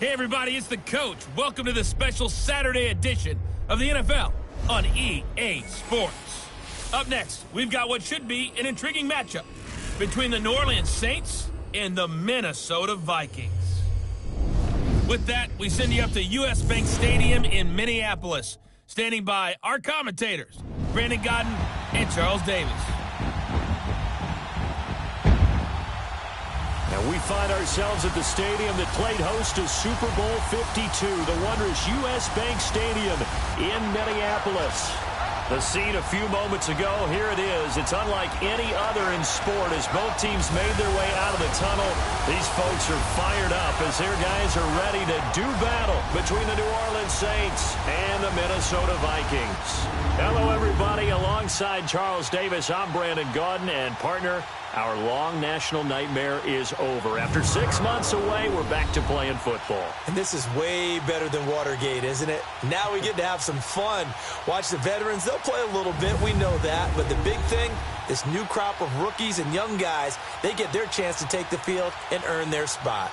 Hey everybody, it's the coach. Welcome to the special Saturday edition of the NFL on EA Sports. Up next, we've got what should be an intriguing matchup between the New Orleans Saints and the Minnesota Vikings. With that, we send you up to US Bank Stadium in Minneapolis. Standing by our commentators, Brandon Godden and Charles Davis. And we find ourselves at the stadium that played host to Super Bowl 52, the wondrous US Bank Stadium in Minneapolis. The scene a few moments ago, here it is. It's unlike any other in sport as both teams made their way out of the tunnel. These folks are fired up as their guys are ready to do battle between the New Orleans Saints and the Minnesota Vikings. Hello, everybody. Alongside Charles Davis, I'm Brandon Godden, and partner, our long national nightmare is over. After 6 months away, we're back to playing football. And this is way better than Watergate, isn't it? Now we get to have some fun. Watch the veterans. They'll play a little bit. We know that. But the big thing, this new crop of rookies and young guys, they get their chance to take the field and earn their spot.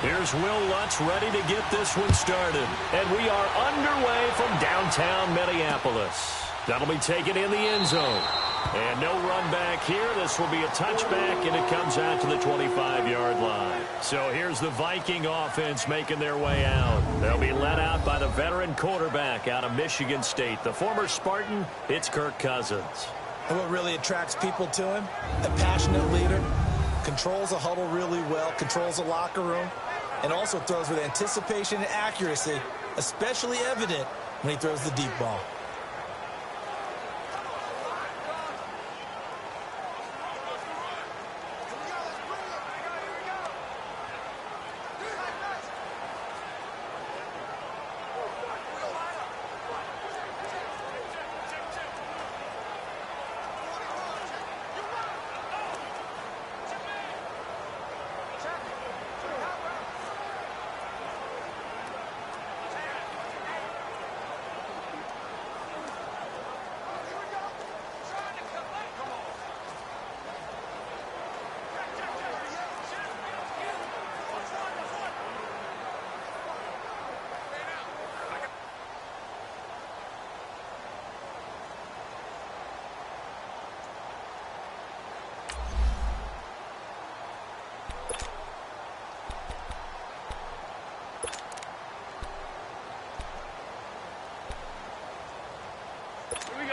Here's Will Lutz ready to get this one started. And we are underway from downtown Minneapolis. That'll be taken in the end zone. And no run back here. This will be a touchback, and it comes out to the 25-yard line. So here's the Viking offense making their way out. They'll be led out by the veteran quarterback out of Michigan State. The former Spartan, it's Kirk Cousins. And what really attracts people to him? A passionate leader. Controls a huddle really well. Controls the locker room. And also throws with anticipation and accuracy, especially evident when he throws the deep ball.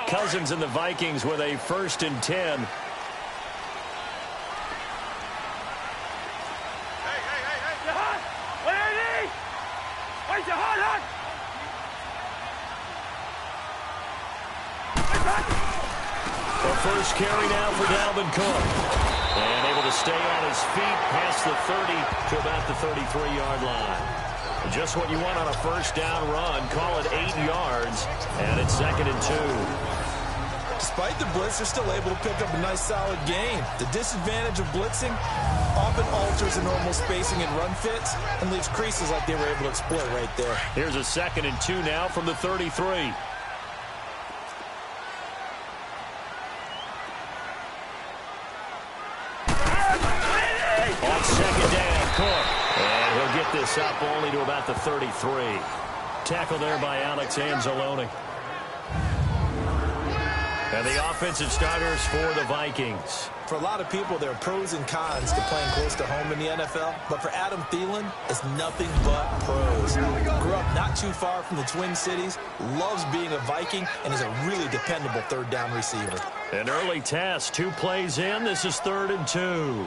Cousins and the Vikings with a 1st and 10. The first carry now for Dalvin Cook. And able to stay on his feet past the 30 to about the 33-yard line. Just what you want on a first down run. Call it 8 yards. And it's 2nd and 2. Despite the blitz, they're still able to pick up a nice, solid gain. The disadvantage of blitzing often alters the normal spacing and run fits and leaves creases like they were able to exploit right there. Here's a 2nd and 2 now from the 33. On 2nd down, Cook. And he'll get this up only to about the 33. Tackle there by Alex Anzalone. And the offensive starters for the Vikings. For a lot of people, there are pros and cons to playing close to home in the NFL. But for Adam Thielen, it's nothing but pros. Grew up not too far from the Twin Cities, loves being a Viking, and is a really dependable third down receiver. An early test, 2 plays in. This is 3rd and 2.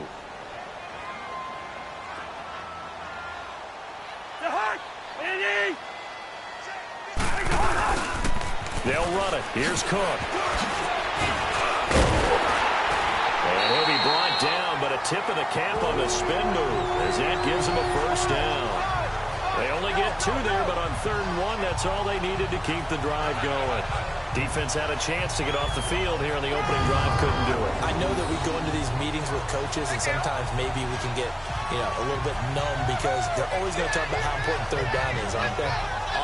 They'll run it. Here's Cook. And he'll be brought down, but a tip of the cap on the spin move as that gives him a 1st down. They only get 2 there, but on 3rd and 1, that's all they needed to keep the drive going. Defense had a chance to get off the field here on the opening drive, couldn't do it. I know that we go into these meetings with coaches, and sometimes maybe we can get, a little bit numb because they're always going to talk about how important 3rd down is, aren't they?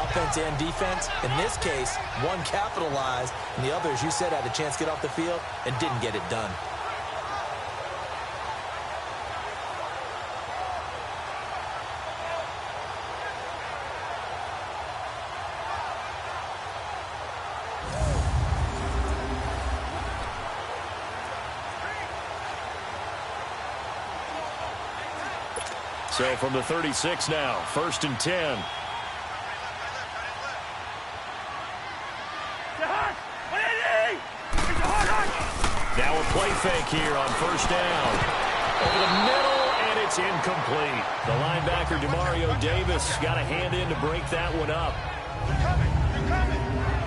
Offense and defense. In this case, one capitalized, and the other, as you said, had a chance to get off the field and didn't get it done. So from the 36 now, 1st and 10. Now a play fake here on 1st down. Over the middle, and it's incomplete. The linebacker, Demario Davis, got a hand in to break that one up.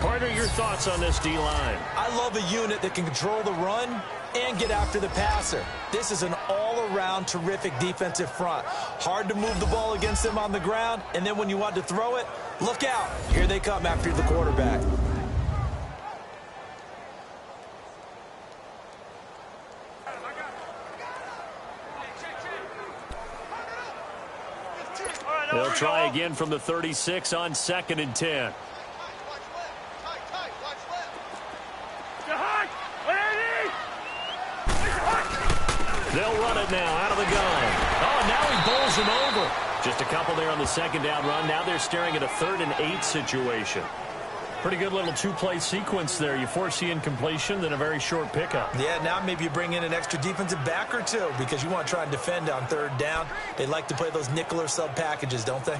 Partner, your thoughts on this D-line? I love a unit that can control the run and get after the passer. This is an all-around terrific defensive front. Hard to move the ball against them on the ground, and then when you want to throw it, look out. Here they come after the quarterback. They'll try again from the 36 on 2nd and 10. They'll run it now out of the gun. Oh, and now he bowls him over. Just a couple there on the 2nd down run. Now they're staring at a 3rd and 8 situation. Pretty good little 2-play sequence there. You force the incompletion, then a very short pickup. Yeah, now maybe you bring in an extra defensive back or 2 because you want to try and defend on 3rd down. They like to play those nickel or sub packages, don't they?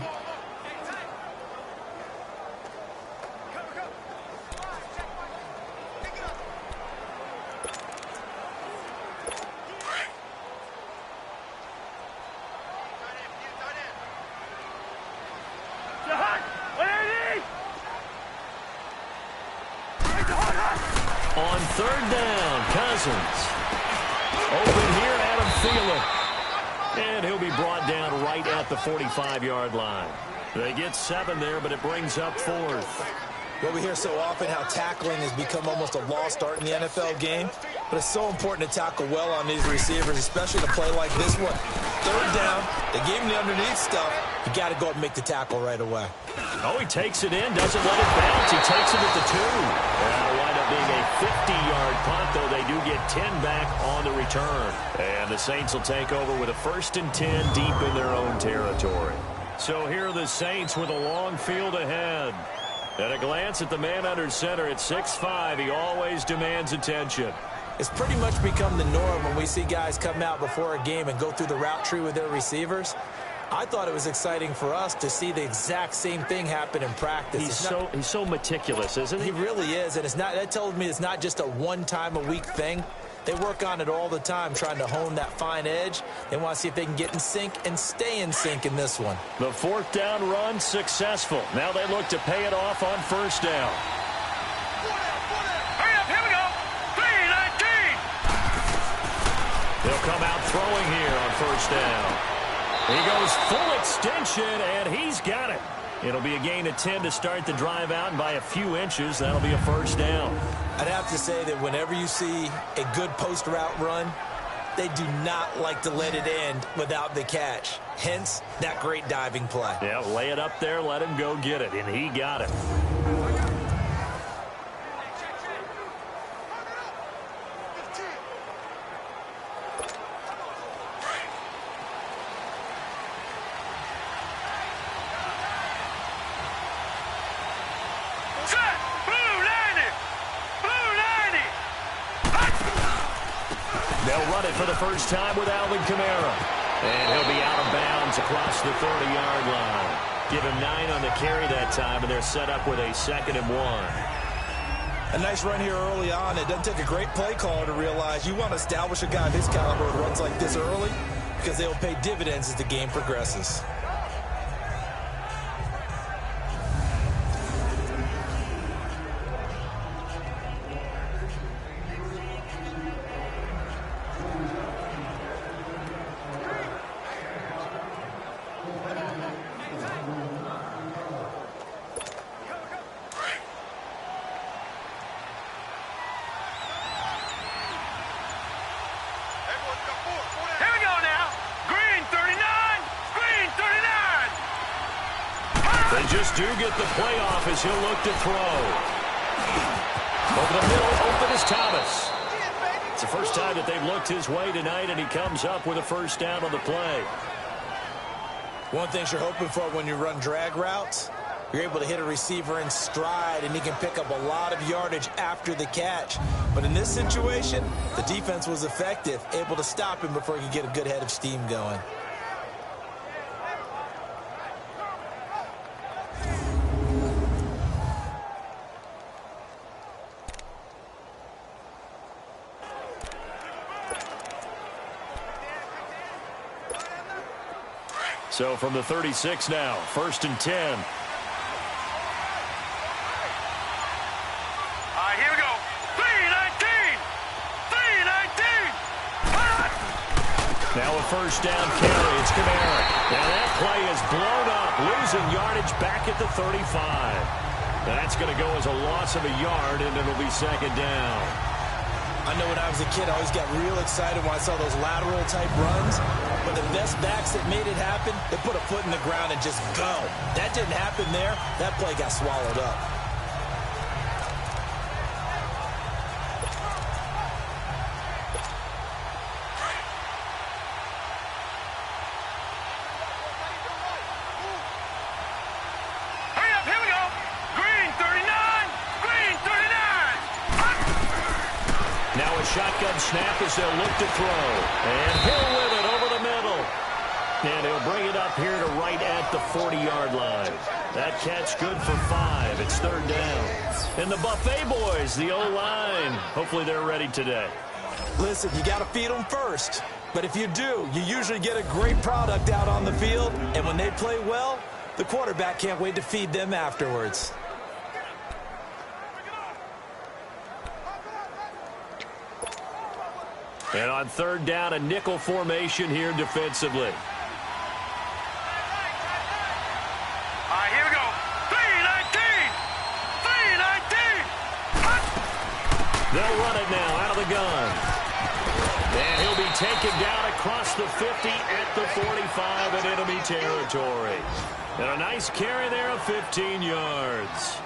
On 3rd down, Cousins. Open here, Adam Thielen. And he'll be brought down right at the 45-yard line. They get 7 there, but it brings up 4th. Well, we hear so often how tackling has become almost a lost art in the NFL game, but it's so important to tackle well on these receivers, especially in a play like this one. 3rd down, they gave him the underneath stuff. You got to go up and make the tackle right away. Oh, he takes it in, doesn't let it bounce. He takes it at the 2. That'll wind up being a 50-yard punt, though they do get 10 back on the return. And the Saints will take over with a 1st and 10 deep in their own territory. So here are the Saints with a long field ahead. At a glance at the man under center at 6'5", he always demands attention. It's pretty much become the norm when we see guys come out before a game and go through the route tree with their receivers. I thought it was exciting for us to see the exact same thing happen in practice. He's so meticulous, isn't he? He really is, and that tells me it's not just a one-time-a-week thing. They work on it all the time, trying to hone that fine edge. They want to see if they can get in sync and stay in sync in this one. The 4th down run successful. Now they look to pay it off on 1st down. Hurry up, here we go. 3-19. They'll come out throwing here on 1st down. He goes full extension, and he's got it. It'll be a gain of 10 to start the drive out, and by a few inches, that'll be a 1st down. I'd have to say that whenever you see a good post route run, they do not like to let it end without the catch. Hence, that great diving play. Yeah, lay it up there, let him go get it, and he got it. For the first time with Alvin Kamara. And he'll be out of bounds across the 30-yard line. Give him 9 on the carry that time, and they're set up with a 2nd and 1. A nice run here early on. It doesn't take a great play caller to realize you want to establish a guy of his caliber who runs like this early because they will pay dividends as the game progresses. do get the playoff as he'll look to throw. Over the middle, open is Thomas. It's the first time that they've looked his way tonight, and he comes up with a first down on the play. One thing you're hoping for when you run drag routes, you're able to hit a receiver in stride, and he can pick up a lot of yardage after the catch. But in this situation, the defense was effective, able to stop him before he could get a good head of steam going. So from the 36 now, 1st and 10. Here we go. 3-19. 3-19. Now a first down carry. It's Kamara. Now that play is blown up, losing yardage back at the 35. That's going to go as a loss of a yard, and it'll be 2nd down. I know when I was a kid, I always got real excited when I saw those lateral-type runs. But the best backs that made it happen, they put a foot in the ground and just go. That didn't happen there. That play got swallowed up. Hurry up, here we go. Green 39. Green 39. Now a shotgun snap as they'll look to throw. And Hill with it over the middle. And he'll bring it up here to right at the 40-yard line. That catch good for 5. It's 3rd down. And the Buffet boys, the O-line, hopefully they're ready today. Listen, you got to feed them first. But if you do, you usually get a great product out on the field. And when they play well, the quarterback can't wait to feed them afterwards. And on 3rd down, a nickel formation here defensively. Here we go. 3-19. 3-19. They'll run it now out of the gun. And he'll be taken down across the 50 at the 45 in enemy territory. And a nice carry there of 15 yards.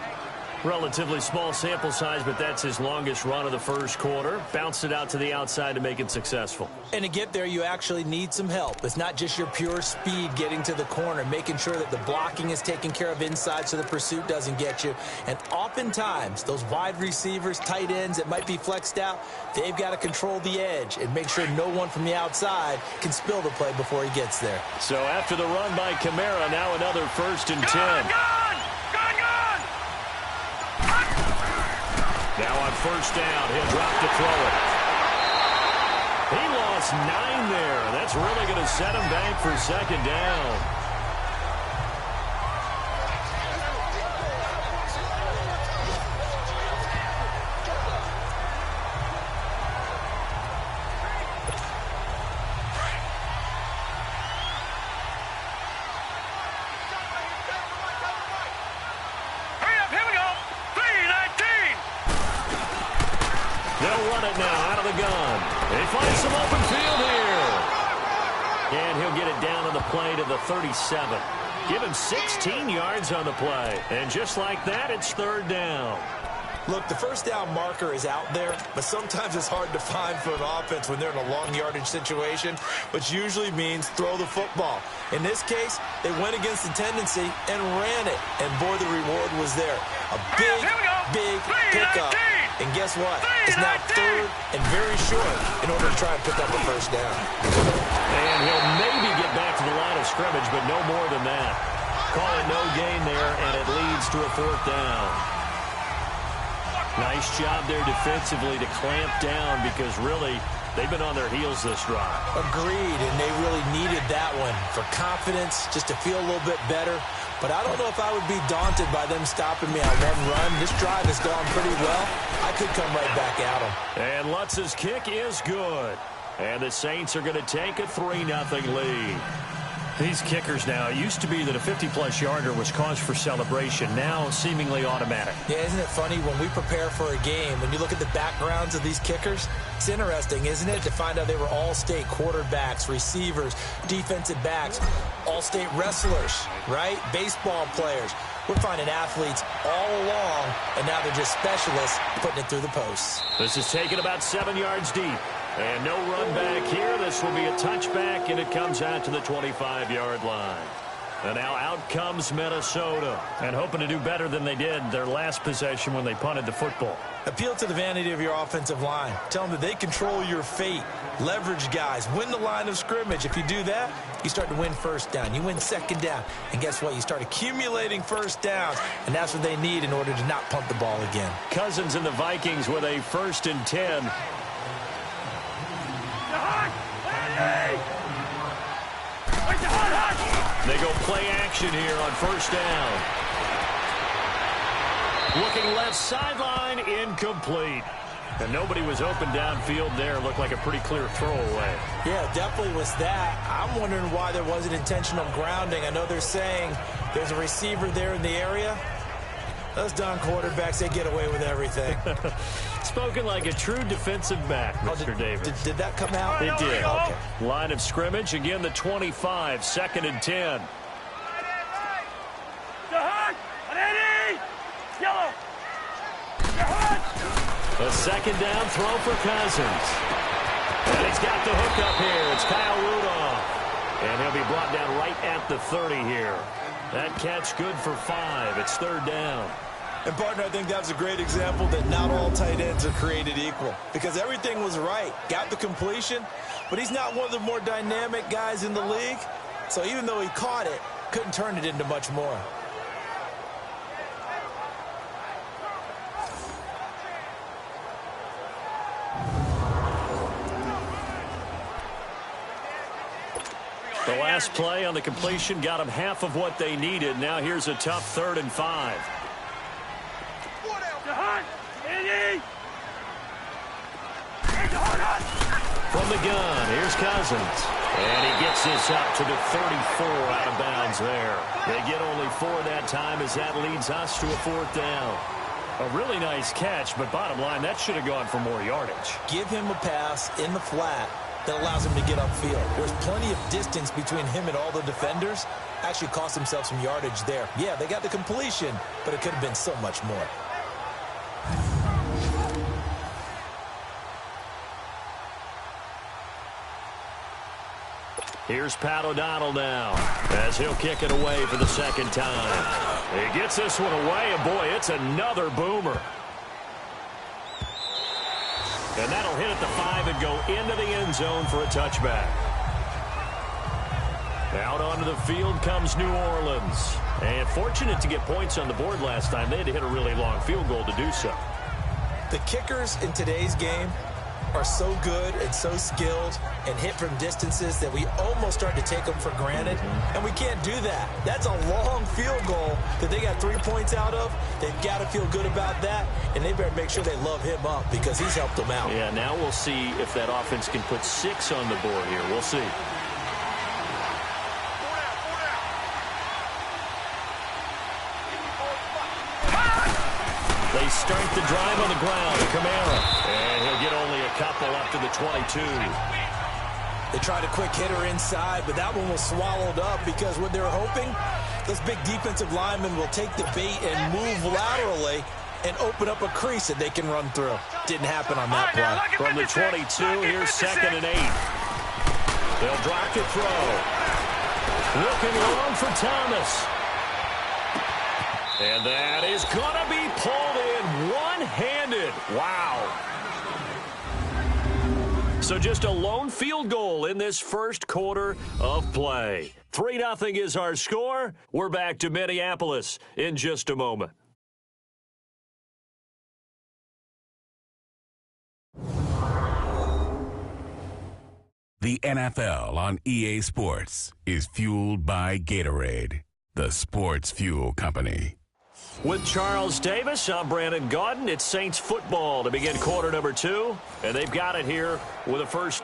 Relatively small sample size, but that's his longest run of the first quarter. Bounced it out to the outside to make it successful. And to get there, you actually need some help. It's not just your pure speed getting to the corner, making sure that the blocking is taken care of inside so the pursuit doesn't get you. And oftentimes, those wide receivers, tight ends that might be flexed out, they've got to control the edge and make sure no one from the outside can spill the play before he gets there. So after the run by Kamara, now another 1st and 10. Now on 1st down, he'll drop to throw it. He lost 9 there. That's really going to set him back for 2nd down. Play to the 37. Give him 16 yards on the play. And just like that, it's 3rd down. Look, the first down marker is out there, but sometimes it's hard to find for an offense when they're in a long yardage situation, which usually means throw the football. In this case, they went against the tendency and ran it. And boy, the reward was there. A big, big pickup. And guess what? It's now 3rd and very short in order to try and pick up a first down. And he'll maybe get back to the line of scrimmage, but no more than that. Call it no gain there, and it leads to a 4th down. Nice job there defensively to clamp down because really they've been on their heels this drive. Agreed, and they really needed that one for confidence, just to feel a little bit better. But I don't know if I would be daunted by them stopping me on one run. This drive has gone pretty well. I could come right back at them. And Lutz's kick is good. And the Saints are going to take a 3-0 lead. These kickers now, it used to be that a 50-plus yarder was cause for celebration, now seemingly automatic. Yeah, isn't it funny when we prepare for a game, when you look at the backgrounds of these kickers, it's interesting, isn't it, to find out they were all-state quarterbacks, receivers, defensive backs, all-state wrestlers, right? Baseball players. We're finding athletes all along, and now they're just specialists putting it through the posts. This is taken about 7 yards deep. And no run back here. This will be a touchback, and it comes out to the 25-yard line. And now out comes Minnesota. And hoping to do better than they did their last possession when they punted the football. Appeal to the vanity of your offensive line. Tell them that they control your fate. Leverage guys. Win the line of scrimmage. If you do that, you start to win first down. You win second down. And guess what? You start accumulating first downs. And that's what they need in order to not punt the ball again. Cousins and the Vikings with a 1st and 10. They go play action here on 1st down. Looking left sideline, incomplete. And nobody was open downfield there. Looked like a pretty clear throwaway. Yeah, definitely was that. I'm wondering why there wasn't intentional grounding. I know they're saying there's a receiver there in the area. Those darn quarterbacks, they get away with everything. Spoken like a true defensive back, Mr. Davis. Did that come out? It did. Okay. Line of scrimmage, again the 25, 2nd and 10. A 2nd down throw for Cousins. And he's got the hook up here. It's Kyle Rudolph. And he'll be brought down right at the 30 here. That catch good for 5. It's 3rd down. And, partner, I think that's a great example that not all tight ends are created equal. Because everything was right. Got the completion, but he's not one of the more dynamic guys in the league. So even though he caught it, couldn't turn it into much more. The last play on the completion got them half of what they needed. Now here's a tough 3rd and 5. From the gun, here's Cousins. And he gets this up to the 34 out of bounds there. They get only 4 that time as that leads us to a 4th down. A really nice catch, but bottom line, that should have gone for more yardage. Give him a pass in the flat that allows him to get upfield. There's plenty of distance between him and all the defenders. Actually cost himself some yardage there. Yeah, they got the completion, but it could have been so much more. Here's Pat O'Donnell now as he'll kick it away for the 2nd time. He gets this one away, and boy, it's another boomer. And that'll hit at the 5 and go into the end zone for a touchback. Out onto the field comes New Orleans. And fortunate to get points on the board last time. They had to hit a really long field goal to do so. The kickers in today's game are so good and so skilled and hit from distances that we almost start to take them for granted. And we can't do that. That's a long field goal that they got 3 points out of. They've got to feel good about that, and they better make sure they love him up because he's helped them out. Yeah, now we'll see if that offense can put 6 on the board here. We'll see. They start the drive on the ground. Kamara. And he'll get only a couple up to the 22. They tried a quick hitter inside, but that one was swallowed up because what they're hoping, those big defensive linemen will take the bait and move laterally and open up a crease that they can run through. Didn't happen on that play. From the 22, here's 2nd and 8. They'll drop to throw. Looking long for Thomas. And that is going to be pulled in one-handed. Wow. So just a lone field goal in this first quarter of play. 3-0 is our score. We're back to Minneapolis in just a moment. The NFL on EA Sports is fueled by Gatorade, the sports fuel company. With Charles Davis, I'm Brandon Gaudin. It's Saints football to begin quarter number 2, and they've got it here with a first.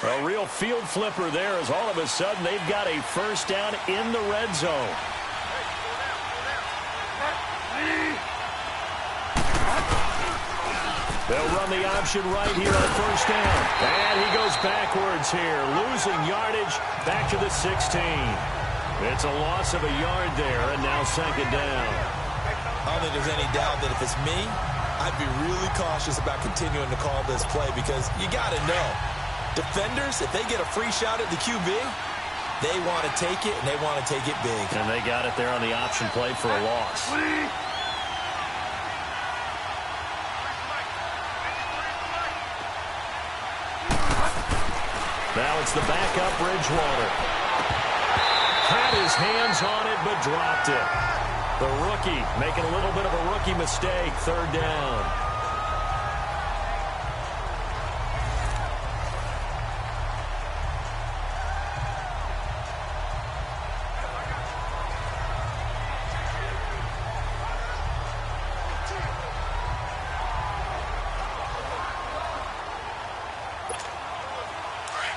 A real field flipper there as all of a sudden they've got a first down in the red zone. They'll run the option right here on first down. And he goes backwards here, losing yardage back to the 16. It's a loss of a yard there, and now second down. I don't think there's any doubt that if it's me, I'd be really cautious about continuing to call this play because you got to know, defenders, if they get a free shot at the QB, they want to take it, and they want to take it big. And they got it there on the option play for a loss. Now it's the backup Bridgewater. Had his hands on it, but dropped it. The rookie making a little bit of a rookie mistake, third down.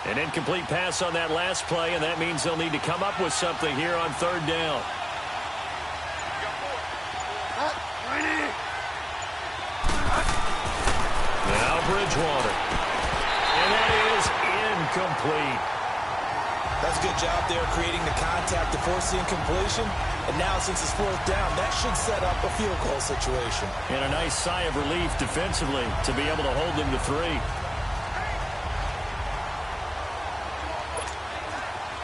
An incomplete pass on that last play, and that means they'll need to come up with something here on third down. Now Bridgewater. And that is incomplete. That's a good job there creating the contact to force the incompletion. And now since it's fourth down, that should set up a field goal situation. And a nice sigh of relief defensively to be able to hold them to 3.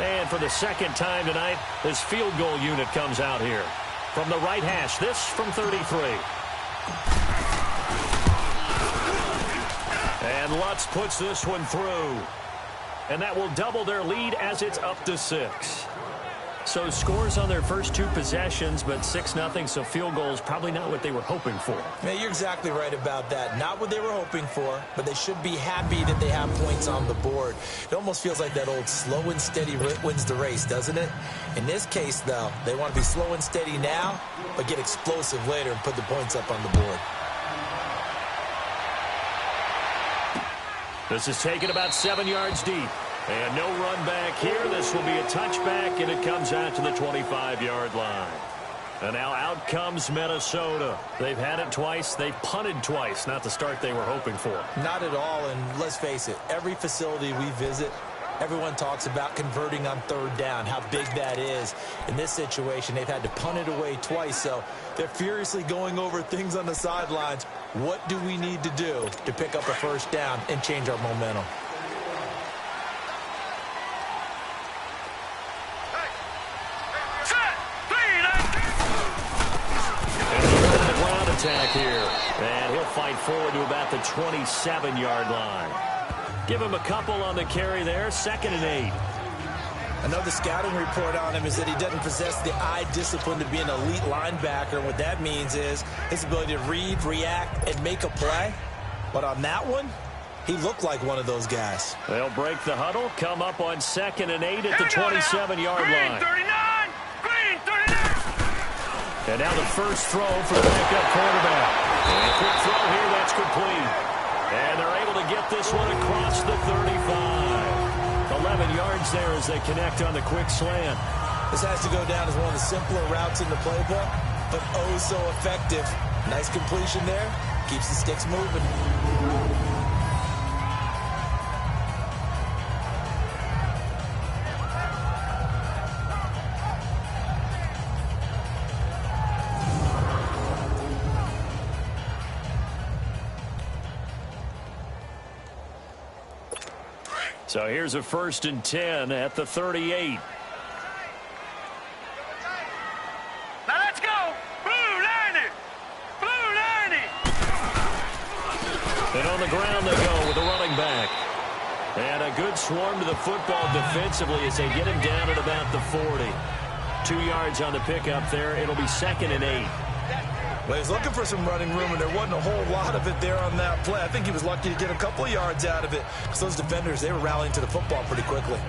And for the second time tonight, this field goal unit comes out here. From the right hash, this from 33. And Lutz puts this one through. And that will double their lead as it's up to 6. So scores on their first 2 possessions, but 6-0, so field goals probably not what they were hoping for. Man, you're exactly right about that. Not what they were hoping for, but they should be happy that they have points on the board. It almost feels like that old slow and steady wins the race, doesn't it? In this case, though, they want to be slow and steady now, but get explosive later and put the points up on the board. This is taken about 7 yards deep. And no run back here. This will be a touchback, and it comes out to the 25-yard line. And now out comes Minnesota. They've had it twice. They've punted twice. Not the start they were hoping for. Not at all, and let's face it, every facility we visit, everyone talks about converting on third down, how big that is. In this situation, they've had to punt it away twice, so they're furiously going over things on the sidelines. What do we need to do to pick up a first down and change our momentum? Attack here, and he'll fight forward to about the 27-yard line. Give him a couple on the carry there, 2nd and 8. I know the scouting report on him is that he doesn't possess the eye discipline to be an elite linebacker. And what that means is his ability to read, react, and make a play. But on that one, he looked like one of those guys. They'll break the huddle, come up on 2nd and 8 at the 27-yard line. 39! Green 39! And now the first throw for the backup quarterback. And a quick throw here, that's complete. And they're able to get this one across the 35. 11 yards there as they connect on the quick slant. This has to go down as one of the simpler routes in the playbook, but oh so effective. Nice completion there. Keeps the sticks moving. So here's a 1st and 10 at the 38. Now let's go! Blue 90! Blue 90! And on the ground they go with the running back. And a good swarm to the football defensively as they get him down at about the 40. 2 yards on the pickup there. It'll be 2nd and 8. Well, he's looking for some running room, and there wasn't a whole lot of it there on that play. I think he was lucky to get a couple of yards out of it because those defenders, they were rallying to the football pretty quickly.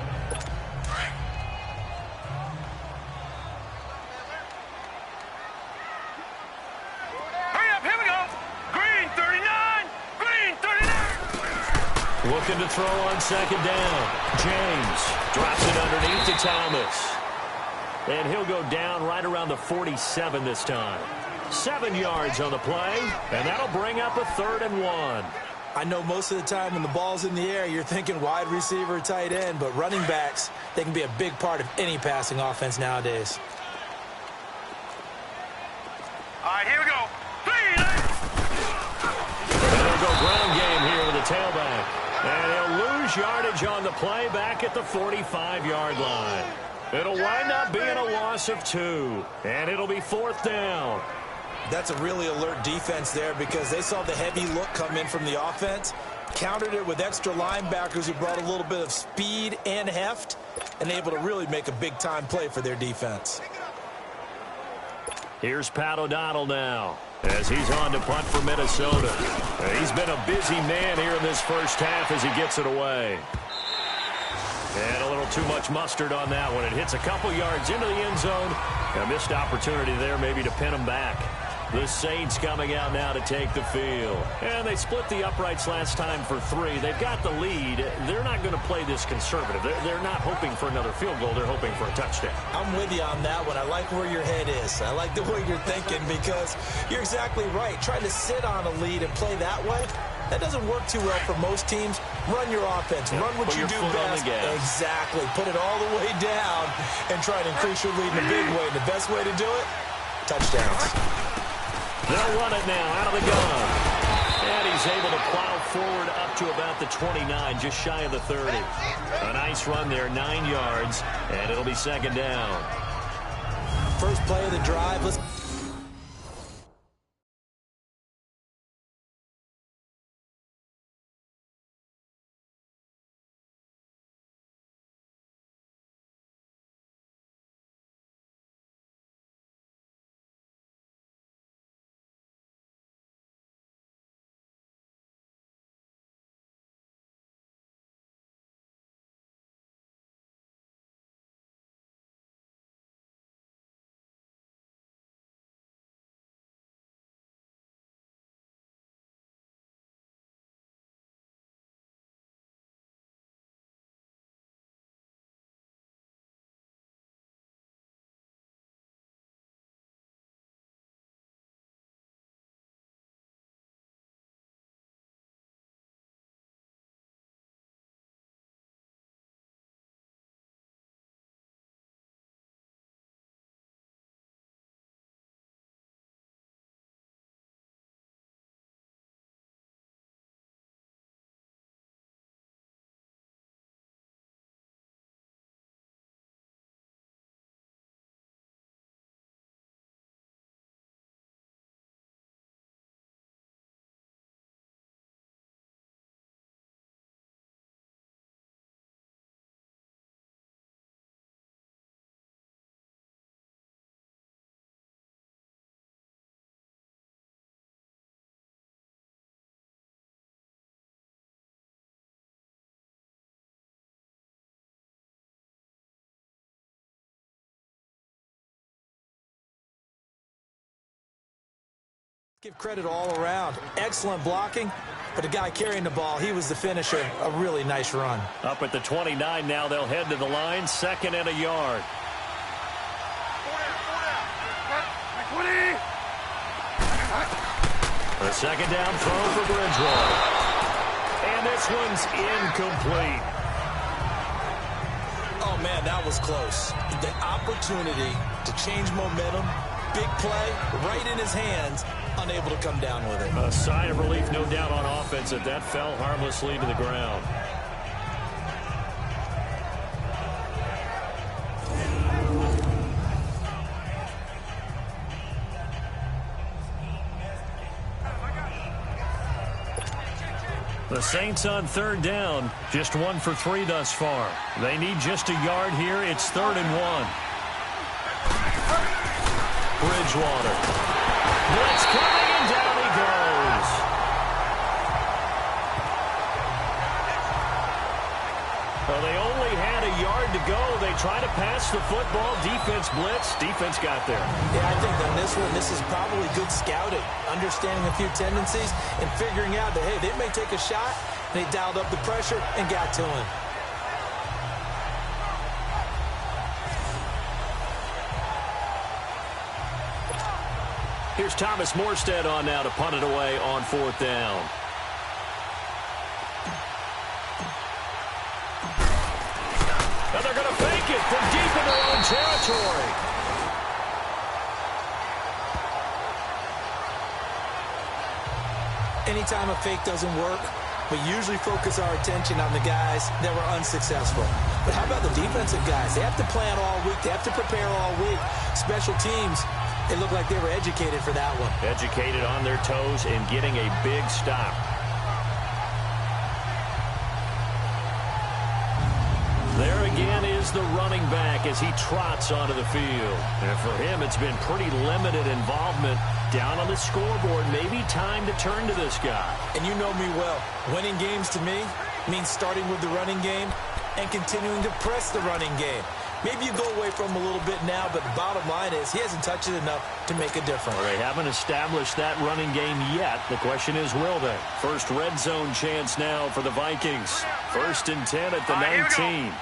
Hurry up, here we go! Green 39! Green 39! Looking to throw on second down. James drops it underneath to Thomas. And he'll go down right around the 47 this time. 7 yards on the play, and that'll bring up a 3rd and 1. I know most of the time when the ball's in the air, you're thinking wide receiver, tight end, but running backs, they can be a big part of any passing offense nowadays. All right, here we go. And they'll go ground game here with the tailback. And he'll lose yardage on the play back at the 45-yard line. It'll wind up being a loss of 2, and it'll be 4th down. That's a really alert defense there because they saw the heavy look come in from the offense, countered it with extra linebackers who brought a little bit of speed and heft, and able to really make a big-time play for their defense. Here's Pat O'Donnell now as he's on to punt for Minnesota. He's been a busy man here in this first half as he gets it away. And a little too much mustard on that one. It hits a couple yards into the end zone. A missed opportunity there maybe to pin him back. The Saints coming out now to take the field. And they split the uprights last time for 3. They've got the lead. They're not going to play this conservative. They're not hoping for another field goal. They're hoping for a touchdown. I'm with you on that one. I like where your head is. I like the way you're thinking because you're exactly right. Trying to sit on a lead and play that way, that doesn't work too well for most teams. Run your offense. Run what you do best. Exactly. Put it all the way down and try to increase your lead in a big way. The best way to do it, touchdowns. They'll run it now out of the gun. And he's able to plow forward up to about the 29, just shy of the 30. A nice run there, 9 yards, and it'll be 2nd down. First play of the drive. Let's give credit all around. Excellent blocking, but the guy carrying the ball, he was the finisher. A really nice run. Up at the 29 now, they'll head to the line, 2nd and a yard. A 2nd down throw for Bridgewater. And this one's incomplete. Oh, man, that was close. The opportunity to change momentum, big play, right in his hands, unable to come down with it. A sigh of relief, no doubt, on offense that fell harmlessly to the ground. The Saints on 3rd down, just 1 for 3 thus far. They need just a yard here. It's 3rd and 1. Bridgewater. Blitz coming, and down he goes. Well, they only had a yard to go. They try to pass the football. Defense blitz. Defense got there. Yeah, I think on this one, this is probably good scouting, understanding a few tendencies, and figuring out that, hey, they may take a shot, and he dialed up the pressure and got to him. Here's Thomas Morstead on now to punt it away on 4th down. And they're going to fake it from deep in their own territory. Anytime a fake doesn't work, we usually focus our attention on the guys that were unsuccessful. But how about the defensive guys? They have to plan all week. They have to prepare all week. Special teams, it looked like they were educated for that one. Educated on their toes and getting a big stop. There again is the running back as he trots onto the field. And for him, it's been pretty limited involvement down on the scoreboard. Maybe time to turn to this guy. And you know me well. Winning games to me means starting with the running game and continuing to press the running game. Maybe you go away from him a little bit now, but the bottom line is he hasn't touched it enough to make a difference. Well, they haven't established that running game yet. The question is, will they? First red zone chance now for the Vikings. 1st and 10 at the 19.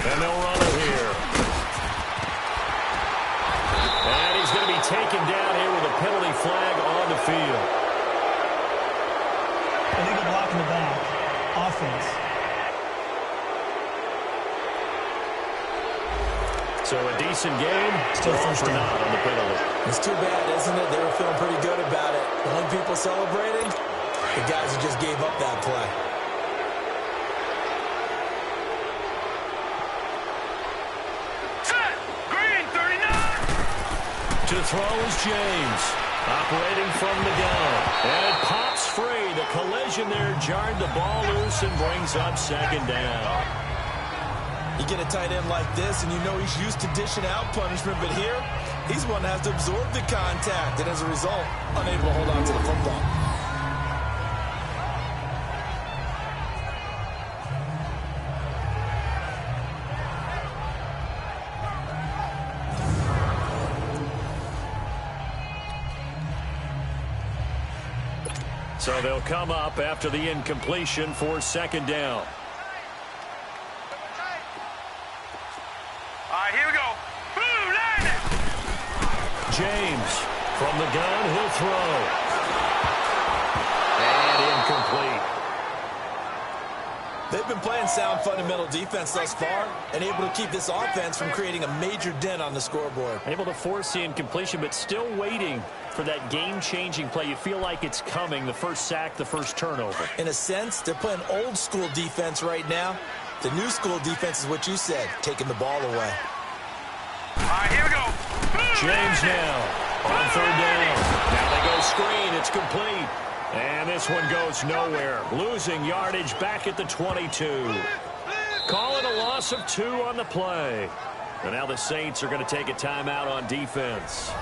And they'll run it here. And he's going to be taken down here with a penalty flag on the field. Illegal block in the back. Offense. So a decent game. Still first down on the penalty. It's too bad, isn't it? They were feeling pretty good about it. The only people celebrating, the guys who just gave up that play. To throw is James, operating from the gun. And it pops free. The collision there jarred the ball loose and brings up 2nd down. You get a tight end like this, and you know he's used to dishing out punishment, but here, he's one that has to absorb the contact, and as a result, unable to hold on to the football. So they'll come up after the incompletion for 2nd down. All right, here we go. Boom, land it. James from the gun, he'll throw. And incomplete. They've been playing sound fundamental defense thus far and able to keep this offense from creating a major dent on the scoreboard. Able to force the incompletion, but still waiting for that game-changing play. You feel like it's coming, the first sack, the first turnover. In a sense, they're playing old-school defense right now. The new-school defense is what you said, taking the ball away. All right, here we go. Boom, James now on 3rd down. Now they go screen. It's complete. And this one goes nowhere. Losing yardage back at the 22. Call it a loss of 2 on the play. And now the Saints are going to take a timeout on defense.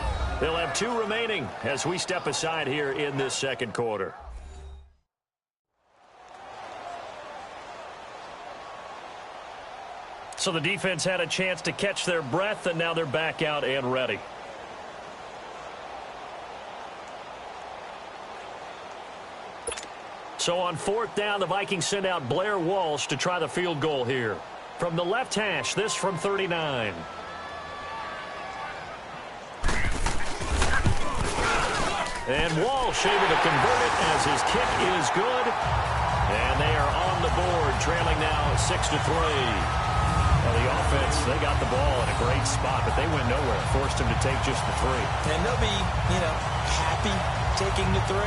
They'll have 2 remaining as we step aside here in this 2nd quarter. So the defense had a chance to catch their breath, and now they're back out and ready. So on 4th down, the Vikings send out Blair Walsh to try the field goal here. From the left hash, this from 39. And Walsh able to convert it as his kick is good. And they are on the board, trailing now 6-3. Well, the offense, they got the ball in a great spot, but they went nowhere. Forced him to take just the 3. And they'll be, happy taking the 3.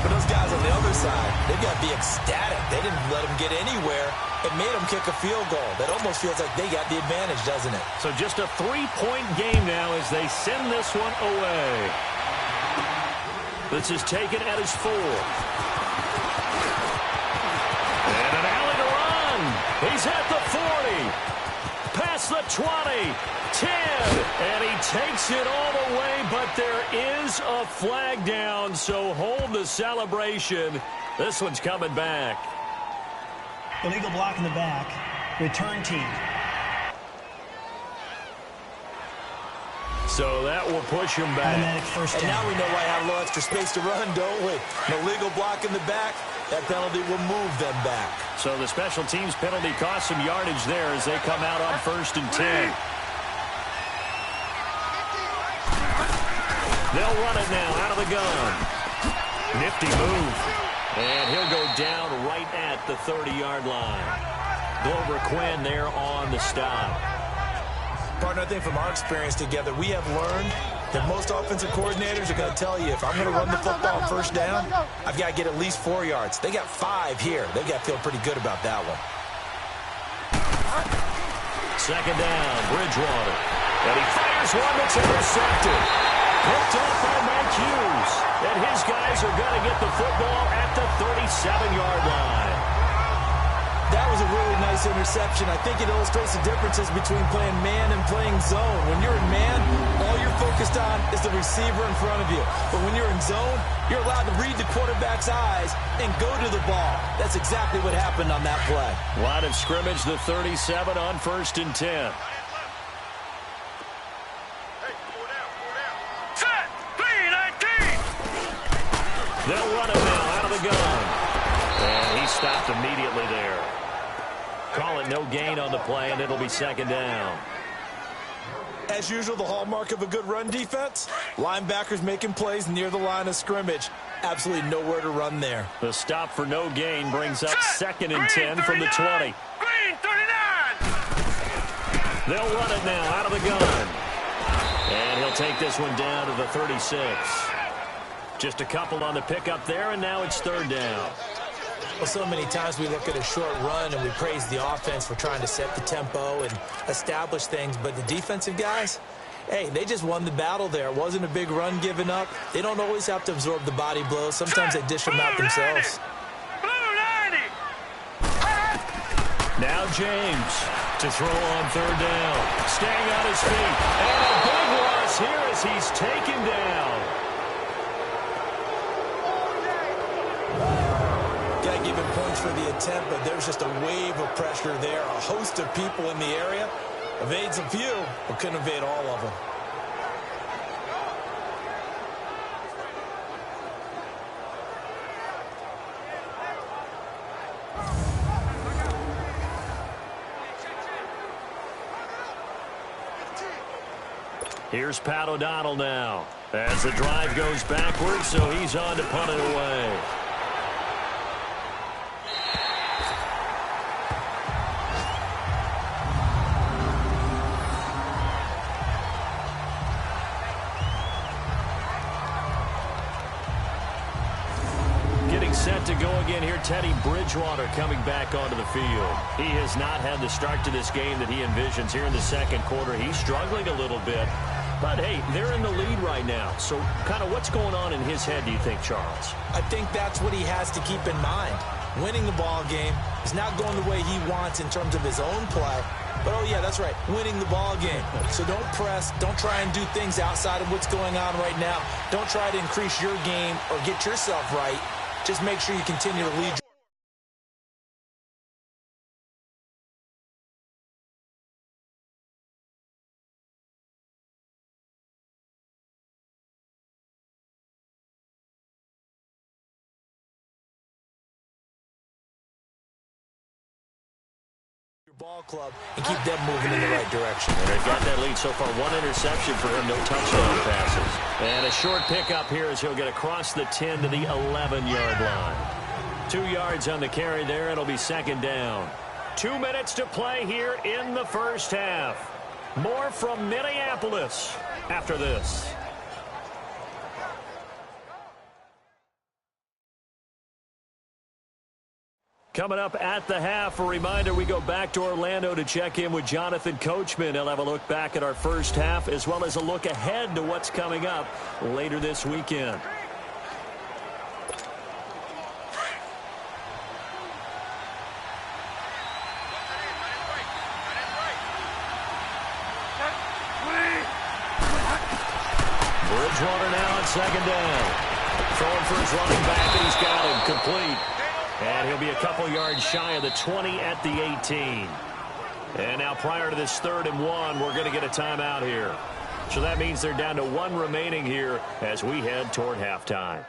But those guys on the other side, they've got to be ecstatic. They didn't let them get anywhere. It made them kick a field goal. That almost feels like they got the advantage, doesn't it? So just a 3-point game now as they send this one away. This is taken at his 4. And an alley to run. He's at the 40. Past the 20. 10. And he takes it all the way, but there is a flag down, so hold the celebration. This one's coming back. Illegal block in the back. Return team. So that will push him back. Automatic first And down. now we know why I have a little extra space to run, don't we? An illegal block in the back. That penalty will move them back. So the special teams penalty cost some yardage there as they come out on 1st and 10. They'll run it now out of the gun. Nifty move. And he'll go down right at the 30-yard line. Glover Quinn there on the stop. Partner, I think from our experience together, we have learned that most offensive coordinators are going to tell you, if I'm going to run the football on 1st down, I've got to get at least 4 yards. They got 5 here. They've got to feel pretty good about that one. 2nd down, Bridgewater. And he fires one that's intercepted. Picked off by Mike Hughes. And his guys are going to get the football at the 37-yard line. That was a really nice interception. I think it illustrates the differences between playing man and playing zone. When you're in man, all you're focused on is the receiver in front of you. But when you're in zone, you're allowed to read the quarterback's eyes and go to the ball. That's exactly what happened on that play. Line of scrimmage, the 37 on 1st and 10. Set. 3-19. They'll run it now out of the gun. And he stopped immediately there. Call it no gain on the play, and it'll be 2nd down. As usual, the hallmark of a good run defense, linebackers making plays near the line of scrimmage. Absolutely nowhere to run there. The stop for no gain brings up 2nd and 10 from the 20. Green 39. They'll run it now out of the gun. And he'll take this one down to the 36. Just a couple on the pickup there, and now it's 3rd down. Well, so many times we look at a short run and we praise the offense for trying to set the tempo and establish things. But the defensive guys, hey, they just won the battle there. It wasn't a big run given up. They don't always have to absorb the body blows. Sometimes they dish them out themselves. Blue 90. Now James to throw on 3rd down. Staying on his feet. And a big loss here as he's taken down. Got to give him points for the attempt, but there's just a wave of pressure there. A host of people in the area. Evades a few, but couldn't evade all of them. Here's Pat O'Donnell now. As the drive goes backwards, so he's on to punt it away. Set to go again here. Teddy Bridgewater coming back onto the field. He has not had the start to this game that he envisions here in the 2nd quarter. He's struggling a little bit. But, hey, they're in the lead right now. So, kind of what's going on in his head, do you think, Charles? I think that's what he has to keep in mind. Winning the ball game is not going the way he wants in terms of his own play. But, oh, yeah, that's right, winning the ball game. So don't press. Don't try and do things outside of what's going on right now. Don't try to increase your game or get yourself right. Just make sure you continue to lead. Your ball club and keep them moving in the right direction. And they've got that lead so far. 1 interception for him, no touchdown passes. And a short pickup here as he'll get across the 10 to the 11-yard line. 2 yards on the carry there. It'll be 2nd down. 2 minutes to play here in the 1st half. More from Minneapolis after this. Coming up at the half, a reminder, we go back to Orlando to check in with Jonathan Coachman. He'll have a look back at our 1st half as well as a look ahead to what's coming up later this weekend. Bridgewater now on 2nd down. Throwing for his running back, and he's got him complete. And he'll be a couple yards shy of the 20 at the 18. And now prior to this 3rd and 1, we're going to get a timeout here. So that means they're down to 1 remaining here as we head toward halftime.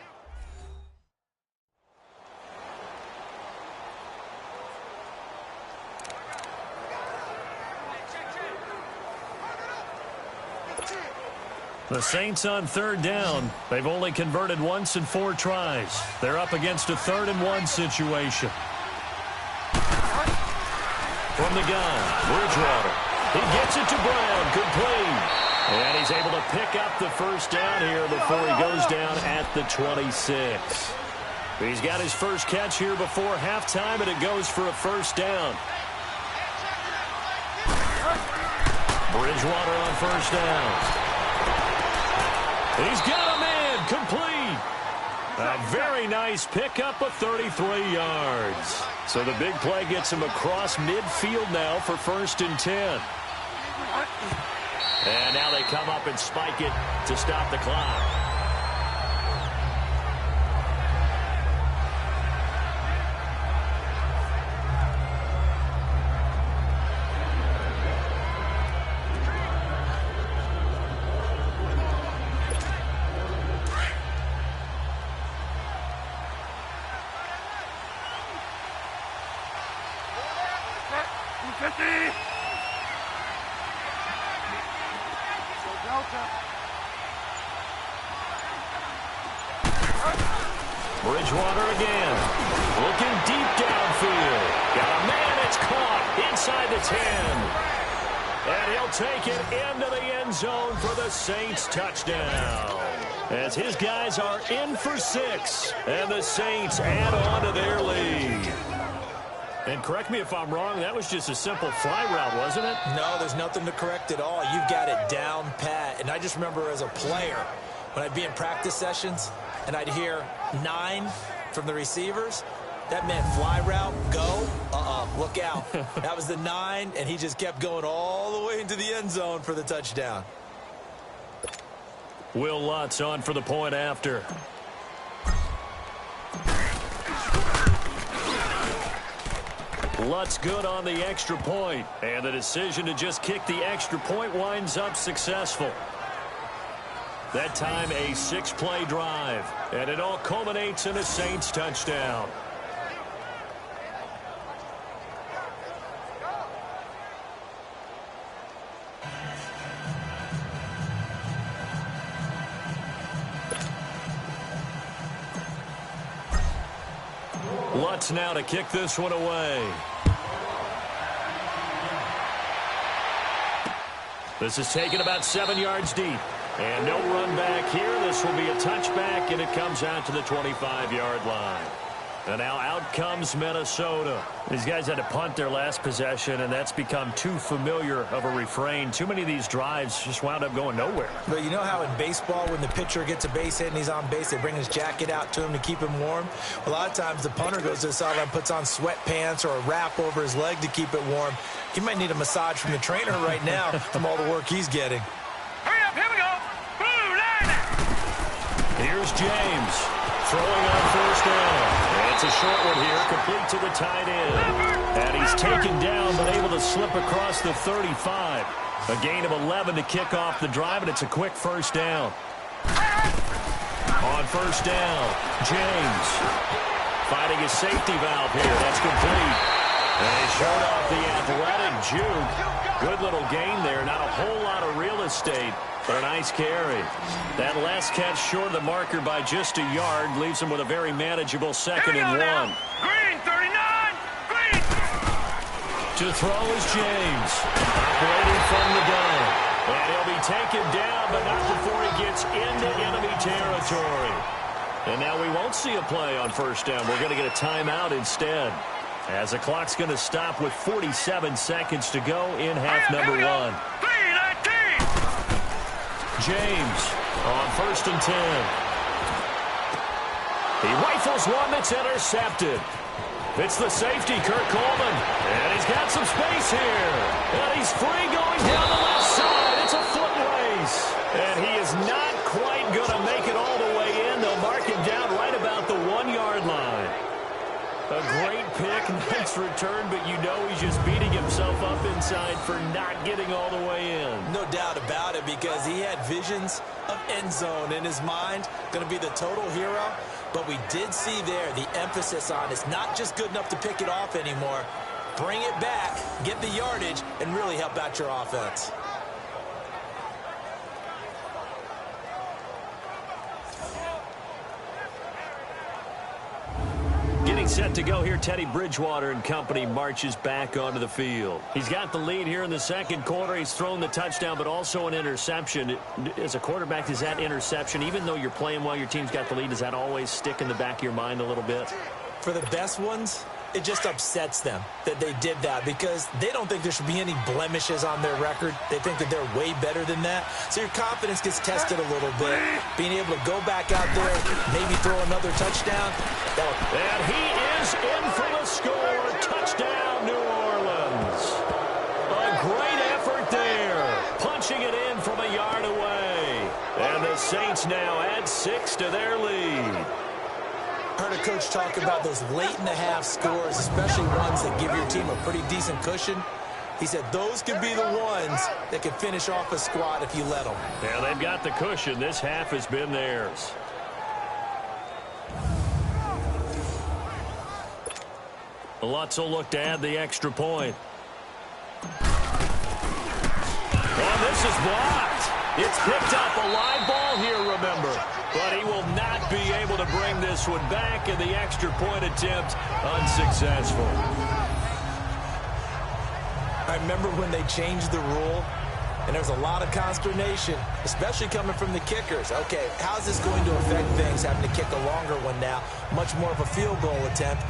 The Saints on 3rd down. They've only converted once in 4 tries. They're up against a 3rd and 1 situation. From the gun, Bridgewater. He gets it to Brown, complete. And he's able to pick up the first down here before he goes down at the 26. He's got his first catch here before halftime, and it goes for a first down. Bridgewater on first down. He's got a man, complete. A very nice pickup of 33 yards. So the big play gets him across midfield now for 1st and 10. And now they come up and spike it to stop the clock. Bridgewater again. Looking deep downfield. Got a man, it's caught inside the 10. And he'll take it into the end zone for the Saints touchdown. As his guys are in for 6. And the Saints add on to their lead. And correct me if I'm wrong, that was just a simple fly route, wasn't it? No, there's nothing to correct at all. You've got it down pat. And I just remember as a player, when I'd be in practice sessions, and I'd hear 9 from the receivers, that meant fly route, go, look out. That was the 9, and he just kept going all the way into the end zone for the touchdown. Will Lutz on for the point after. Lutz good on the extra point, and the decision to just kick the extra point winds up successful. That time a 6-play drive, and it all culminates in a Saints touchdown. Lutz now to kick this one away. This is taken about 7 yards deep. And no run back here. This will be a touchback, and it comes out to the 25-yard line. And now out comes Minnesota. These guys had to punt their last possession, and that's become too familiar of a refrain. Too many of these drives just wound up going nowhere. But you know how in baseball, when the pitcher gets a base hit and he's on base, they bring his jacket out to him to keep him warm? A lot of times the punter goes to the sideline, puts on sweatpants or a wrap over his leg to keep it warm. He might need a massage from the trainer right now from all the work he's getting. Hurry up, here we go. Blue line. Here's James throwing on first down. It's a short one here, complete to the tight end. And he's taken down, but able to slip across the 35. A gain of 11 to kick off the drive, and it's a quick first down. On first down, James finding his safety valve here. That's complete. And he showed off the athletic juke. Good little gain there. Not a whole lot of real estate, but a nice carry. That last catch short of the marker by just a yard leaves him with a very manageable 2nd and 1. Green 39. Green. To throw is James. Operating from the gun. And he'll be taken down, but not before he gets into enemy territory. And now we won't see a play on first down. We're going to get a timeout instead, as the clock's going to stop with 47 seconds to go in half number 1. James on 1st and 10. He rifles one that's intercepted. It's the safety, Kurt Coleman. And he's got some space here. And he's free going down the left side. It's a foot race. And he is not quite going to make it all the way in. They'll mark him down right about the 1-yard line. A great pick nice return, but you know he's just beating himself up inside for not getting all the way in. No doubt about it, because he had visions of end zone in his mind. Going to be the total hero. But we did see there the emphasis on it's not just good enough to pick it off anymore. Bring it back, get the yardage, and really help out your offense. Getting set to go here, Teddy Bridgewater and company marches back onto the field. He's got the lead here in the second quarter. He's thrown the touchdown, but also an interception. As a quarterback, is that interception, even though you're playing well, your team's got the lead, does that always stick in the back of your mind a little bit? For the best ones, it just upsets them that they did that, because they don't think there should be any blemishes on their record. They think that they're way better than that. So your confidence gets tested a little bit. Being able to go back out there, maybe throw another touchdown. And he is in for the score. Touchdown, New Orleans. A great effort there. Punching it in from a yard away. And the Saints now add 6 to their lead. Heard a coach talk about those late-in-the-half scores, especially ones that give your team a pretty decent cushion. He said those could be the ones that could finish off a squad if you let them. Yeah, they've got the cushion. This half has been theirs. Lutz will look to add the extra point. And this is blocked. It's picked up, a live ball here, remember. But he will not be able to bring this one back, and the extra point attempt unsuccessful. I remember when they changed the rule, and there was a lot of consternation, especially coming from the kickers. Okay, how's this going to affect things, having to kick a longer one now? Much more of a field goal attempt.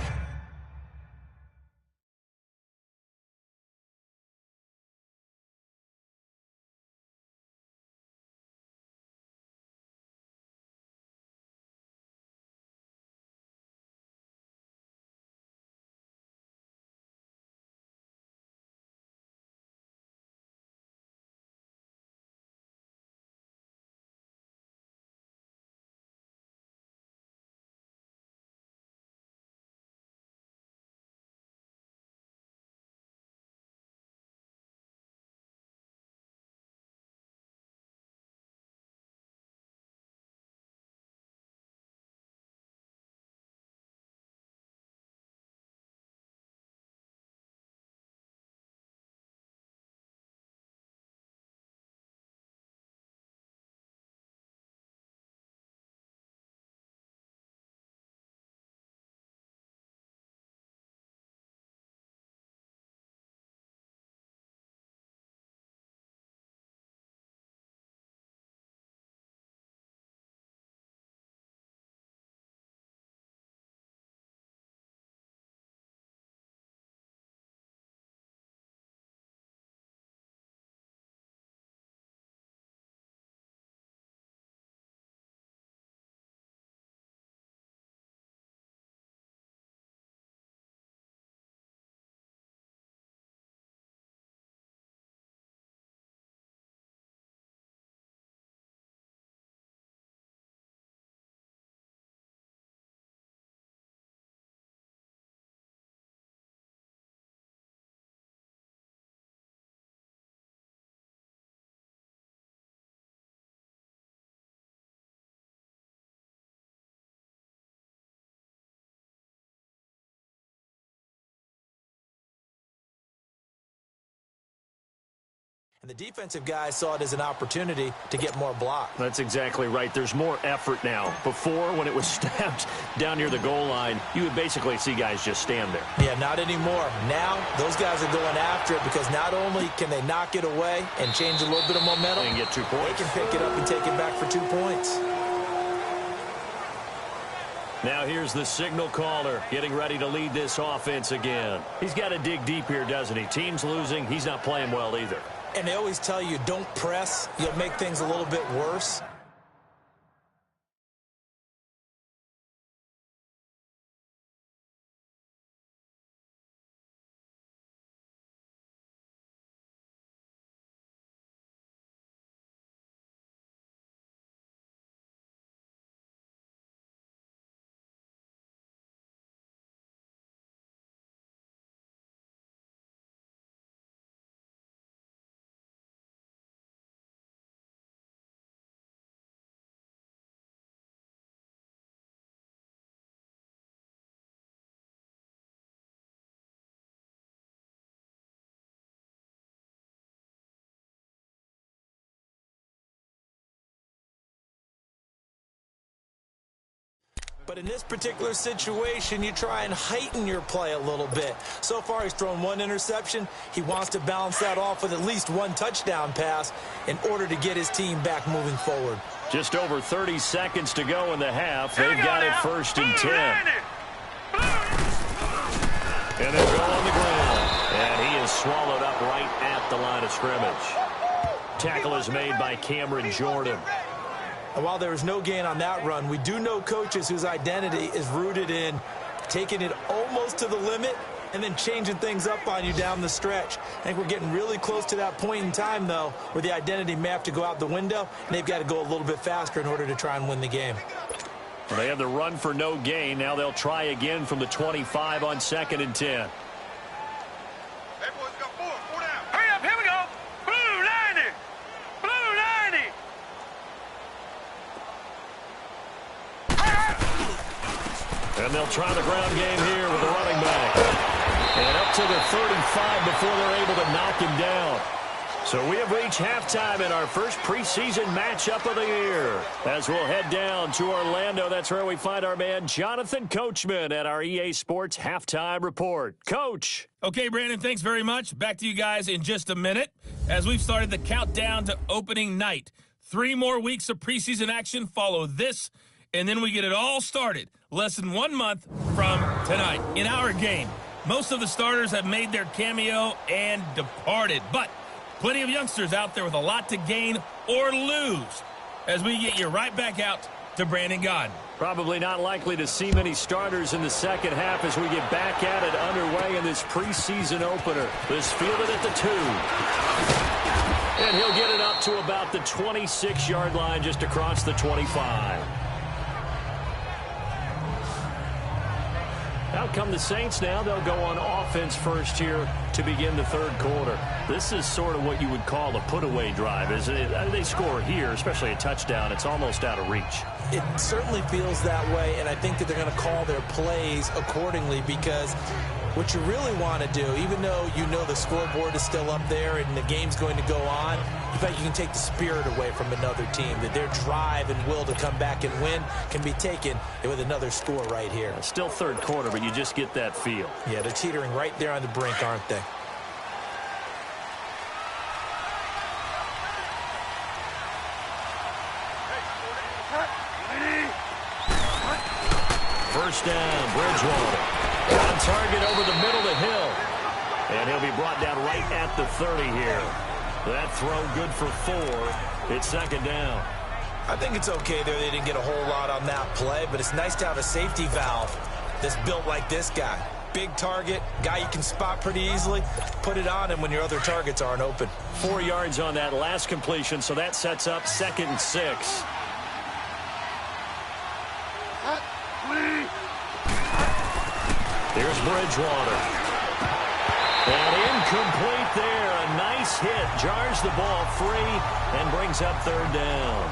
And the defensive guys saw it as an opportunity to get more block. That's exactly right. There's more effort now. Before, when it was snapped down near the goal line, you would basically see guys just stand there. Yeah, not anymore. Now, those guys are going after it, because not only can they knock it away and change a little bit of momentum, and get 2 points. They can pick it up and take it back for 2 points. Now here's the signal caller getting ready to lead this offense again. He's got to dig deep here, doesn't he? Team's losing. He's not playing well either. And they always tell you, don't press. You'll make things a little bit worse. But in this particular situation, you try and heighten your play a little bit. So far, he's thrown one interception. He wants to balance that off with at least one touchdown pass in order to get his team back moving forward. Just over 30 seconds to go in the half. They've got it 1st and 10. And they'll go on the ground. And he is swallowed up right at the line of scrimmage. Tackle is made by Cameron Jordan. And while there is no gain on that run, we do know coaches whose identity is rooted in taking it almost to the limit and then changing things up on you down the stretch. I think we're getting really close to that point in time, though, where the identity may have to go out the window, and they've got to go a little bit faster in order to try and win the game. Well, they have the run for no gain. Now they'll try again from the 25 on 2nd and 10. Hurry up, here we go. Blue 90. Blue 90. And they'll try the ground game here with the running back. And up to the 35 before they're able to knock him down. So we have reached halftime in our first preseason matchup of the year. As we'll head down to Orlando, that's where we find our man Jonathan Coachman at our EA Sports Halftime Report. Coach. Okay, Brandon, thanks very much. Back to you guys in just a minute as we've started the countdown to opening night. 3 more weeks of preseason action follow this, and then we get it all started less than 1 month from tonight. In our game, most of the starters have made their cameo and departed, but plenty of youngsters out there with a lot to gain or lose as we get you right back out to Brandon Gaudin. Probably not likely to see many starters in the second half as we get back at it underway in this preseason opener. This fielded at the 2. And he'll get it up to about the 26-yard line just across the 25. Out come the Saints now. They'll go on offense first here to begin the 3rd quarter. This is sort of what you would call a put-away drive, isn't it? They score here, especially a touchdown. It's almost out of reach. It certainly feels that way, and I think that they're going to call their plays accordingly because what you really want to do, even though you know the scoreboard is still up there and the game's going to go on, in fact, you can take the spirit away from another team, that their drive and will to come back and win can be taken with another score right here. Still 3rd quarter, but you just get that feel. Yeah, they're teetering right there on the brink, aren't they? First down, Bridgewater. On target over the middle to Hill. And he'll be brought down right at the 30 here. That throw good for 4. It's 2nd down. I think it's okay there. They didn't get a whole lot on that play, but it's nice to have a safety valve that's built like this guy. Big target, guy you can spot pretty easily. Put it on him when your other targets aren't open. 4 yards on that last completion, so that sets up 2nd and 6. Here's Bridgewater. And incomplete there. A nice hit. Jars the ball free and brings up 3rd down.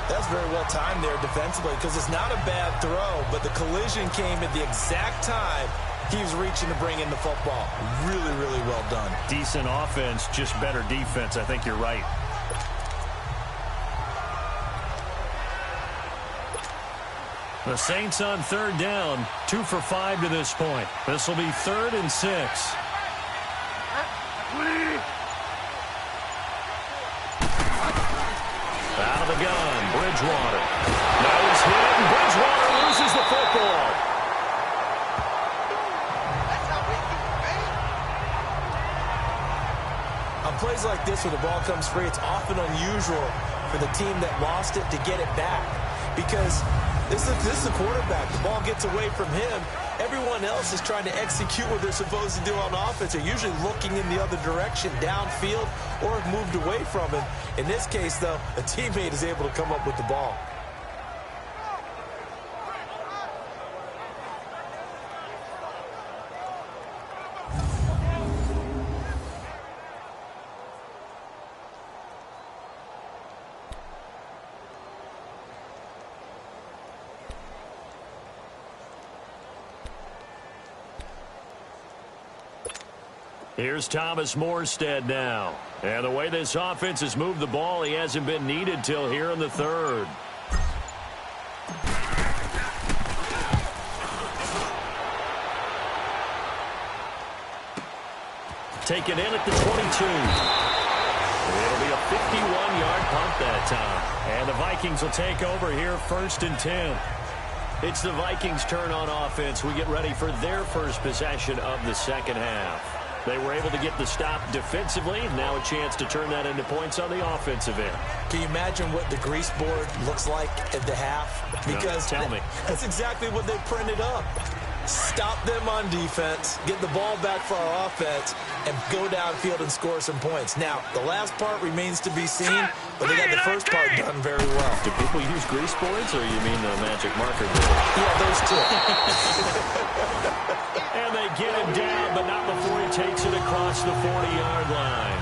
That's very well timed there defensively because it's not a bad throw, but the collision came at the exact time he was reaching to bring in the football. Really, really well done. Decent offense, just better defense. I think you're right. The Saints on 3rd down, 2 for 5 to this point. This will be 3rd and 6. Out of the gun, Bridgewater. Now he's hit, and Bridgewater loses the football. On plays like this where the ball comes free, it's often unusual for the team that lost it to get it back because this is the quarterback. The ball gets away from him. Everyone else is trying to execute what they're supposed to do on offense. They're usually looking in the other direction, downfield, or have moved away from him. In this case, though, a teammate is able to come up with the ball. Here's Thomas Morstead now. And the way this offense has moved the ball, he hasn't been needed till here in the 3rd. Take it in at the 22. It'll be a 51-yard punt that time. And the Vikings will take over here, 1st and 10. It's the Vikings' turn on offense. We get ready for their first possession of the second half. They were able to get the stop defensively. Now a chance to turn that into points on the offensive end. Can you imagine what the grease board looks like at the half? Because no, tell me. That's exactly what they printed up. Stop them on defense, get the ball back for our offense, and go downfield and score some points. Now, the last part remains to be seen, but they got the first part done very well. Do people use grease boards, or you mean the magic marker board? Yeah, those two. And they get him down, but not before he takes it across the 40-yard line.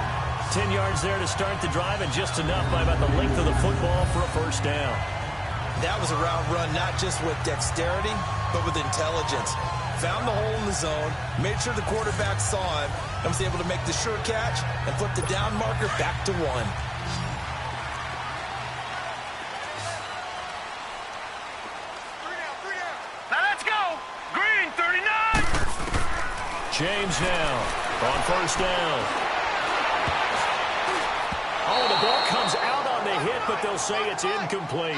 10 yards there to start the drive, and just enough by about the length of the football for a first down. That was a route run, not just with dexterity, but with intelligence. Found the hole in the zone, made sure the quarterback saw him, and was able to make the sure catch and flip the down marker back to 1. Now let's go. Green 39. James now on first down. Oh, the ball comes out on the hit, but they'll say it's incomplete.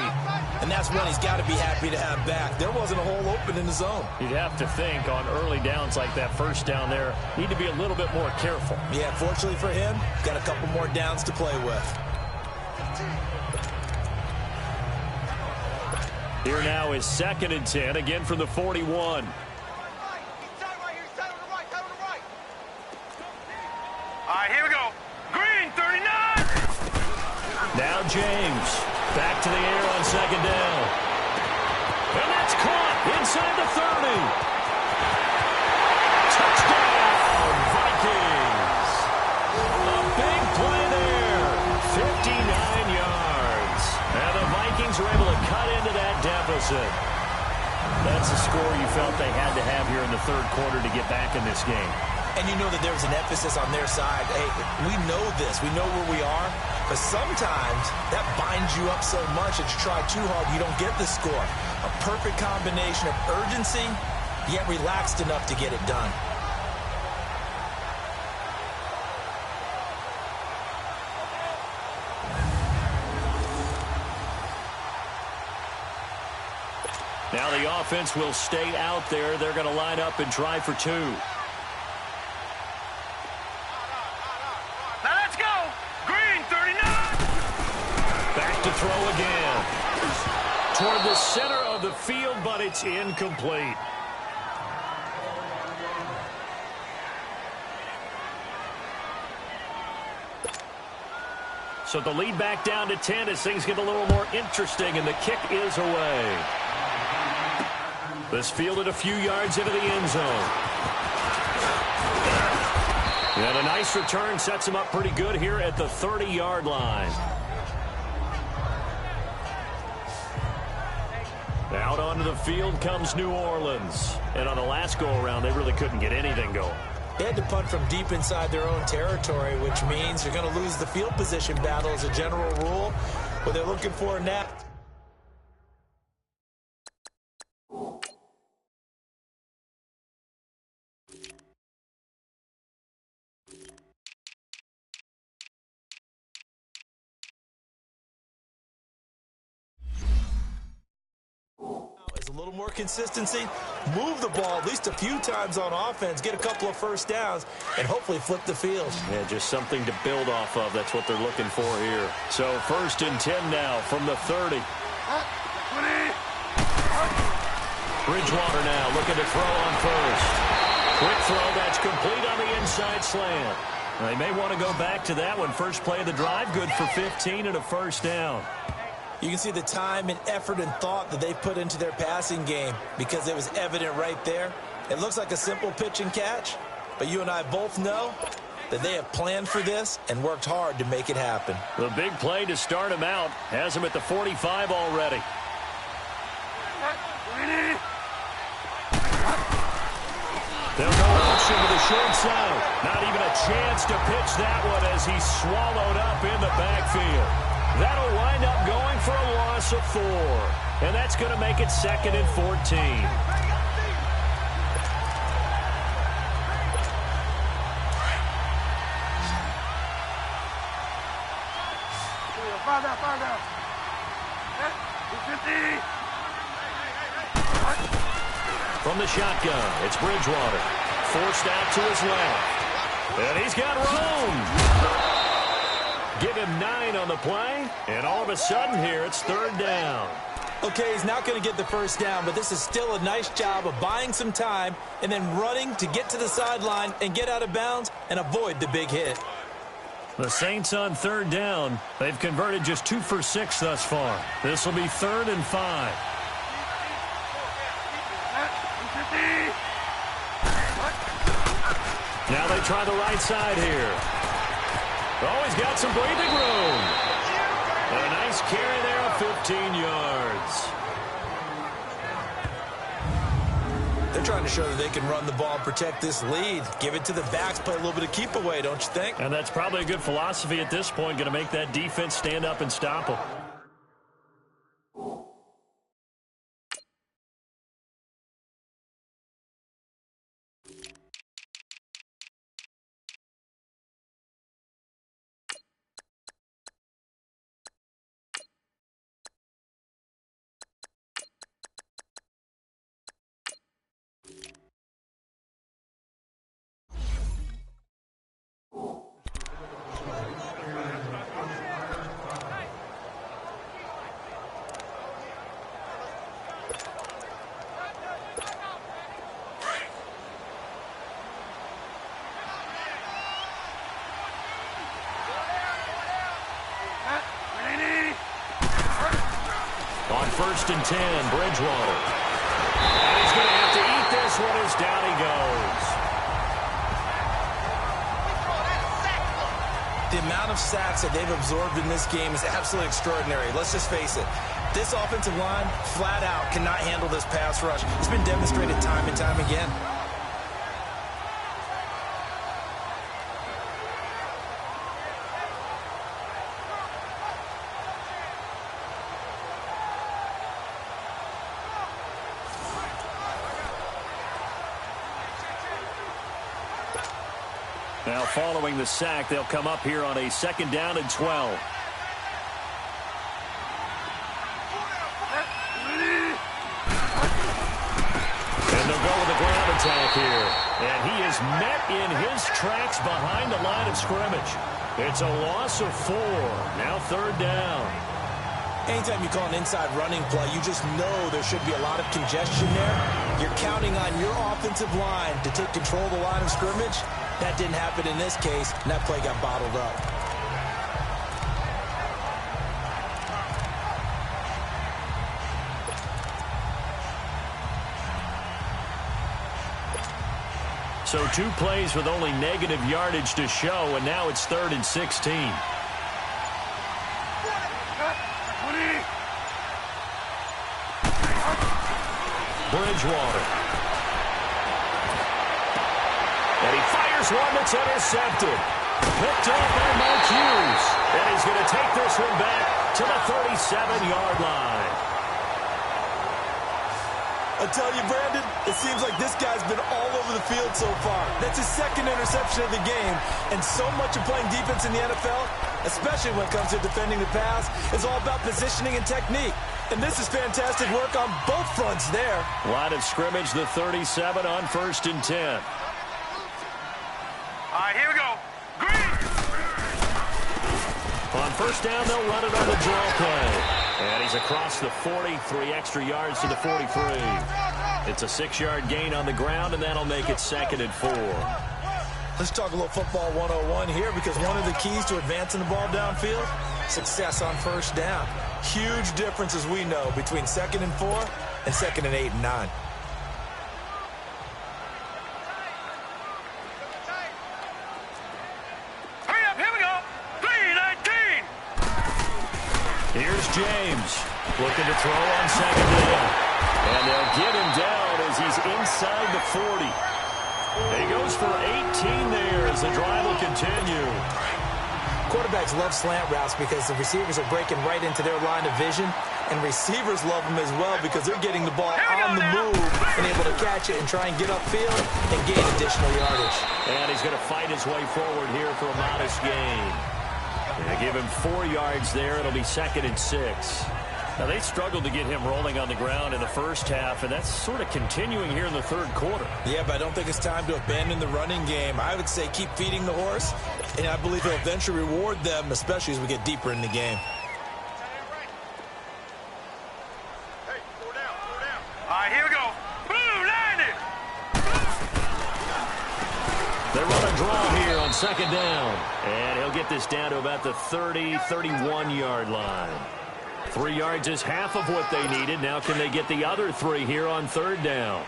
And that's one he's got to be happy to have back. There wasn't a hole open in the zone. You'd have to think on early downs like that first down there, need to be a little bit more careful. Yeah, fortunately for him, got a couple more downs to play with. Here now is 2nd and 10, again from the 41. All right, here we go. Green 39. Now James, back to the air on 2nd down. And that's caught inside the 30. Touchdown, Vikings. A big play there, 59 yards. And the Vikings were able to cut into that deficit. That's the score you felt they had to have here in the 3rd quarter to get back in this game. And you know that there was an emphasis on their side. Hey, we know this. We know where we are. But sometimes that binds you up so much that you try too hard, you don't get the score. A perfect combination of urgency, yet relaxed enough to get it done. Now the offense will stay out there. They're going to line up and try for 2. Now let's go. Green 39. Back to throw again. Toward the center of the field, but it's incomplete. So the lead back down to 10 as things get a little more interesting, and the kick is away. This fielded a few yards into the end zone. And a nice return sets him up pretty good here at the 30-yard line. Out onto the field comes New Orleans. And on the last go-around, they really couldn't get anything going. They had to punt from deep inside their own territory, which means you're going to lose the field position battle as a general rule. What they're looking for now. A little more consistency, move the ball at least a few times on offense, get a couple of first downs, and hopefully flip the field. Yeah, just something to build off of. That's what they're looking for here. So 1st and 10 now from the 30. Bridgewater now looking to throw on first. Quick throw, that's complete on the inside slant. They may want to go back to that one. First play of the drive, good for 15 and a first down. You can see the time and effort and thought that they put into their passing game because it was evident right there. It looks like a simple pitch and catch, but you and I both know that they have planned for this and worked hard to make it happen. The big play to start him out has him at the 45 already. They'll go option to the short side. Not even a chance to pitch that one as he's swallowed up in the backfield. That'll wind up going for a loss of 4. And that's going to make it 2nd and 14. Fire down. 250. From the shotgun, it's Bridgewater. Forced out to his left. And he's got room. Give him 9 on the play. And all of a sudden here, it's 3rd down. Okay, he's not going to get the first down, but this is still a nice job of buying some time and then running to get to the sideline and get out of bounds and avoid the big hit. The Saints on 3rd down. They've converted just 2 for 6 thus far. This will be 3rd and 5. Now they try the right side here. Oh, he's got some breathing room. A nice carry there of 15 yards. They're trying to show that they can run the ball and protect this lead. Give it to the backs, play a little bit of keep away, don't you think? And that's probably a good philosophy at this point, going to make that defense stand up and stop them. On 1st and 10, Bridgewater. And he's going to have to eat this one as down he goes. The amount of sacks that they've absorbed in this game is absolutely extraordinary. Let's just face it. This offensive line, flat out, cannot handle this pass rush. It's been demonstrated time and time again. Now following the sack, they'll come up here on a 2nd down and 12. And they'll go with a ground attack here. And he is met in his tracks behind the line of scrimmage. It's a loss of 4. Now 3rd down. Anytime you call an inside running play, you just know there should be a lot of congestion there. You're counting on your offensive line to take control of the line of scrimmage. That didn't happen in this case, and that play got bottled up. So 2 plays with only negative yardage to show, and now it's 3rd and 16. Bridgewater. And he fires one that's intercepted. Picked off by Mark Hughes. And he's going to take this one back to the 37-yard line. I tell you, Brandon, it seems like this guy's been all over the field so far. That's his 2nd interception of the game. And so much of playing defense in the NFL, especially when it comes to defending the pass, is all about positioning and technique. And this is fantastic work on both fronts there. Line of scrimmage, the 37 on 1st and 10. All right, here we go. Green! On 1st down, they'll run it on the draw play. And he's across the 40, 3 extra yards to the 43. It's a 6-yard gain on the ground, and that'll make it 2nd and 4. Let's talk a little football 101 here, because one of the keys to advancing the ball downfield, success on 1st down. Huge difference, as we know, between 2nd and 4 and 2nd and 8 and 9. Hurry up, here we go. 3:19. Here's James looking to throw on 2nd down. And they'll get him down as he's inside the 40. He goes for 18 there as the drive will continue. Quarterbacks love slant routes because the receivers are breaking right into their line of vision, and receivers love them as well because they're getting the ball on the move and able to catch it and try and get upfield and gain additional yardage. And he's going to fight his way forward here for a modest gain. They give him 4 yards there. It'll be 2nd and 6. Now, they struggled to get him rolling on the ground in the first half, and that's sort of continuing here in the third quarter. Yeah, but I don't think it's time to abandon the running game. I would say keep feeding the horse, and I believe he'll eventually reward them, especially as we get deeper in the game. Hey, slow down, slow down. All right, here we go. Boom, landed. They run a draw here on 2nd down, and he'll get this down to about the 30, 31-yard line. 3 yards is half of what they needed. Now can they get the other 3 here on 3rd down?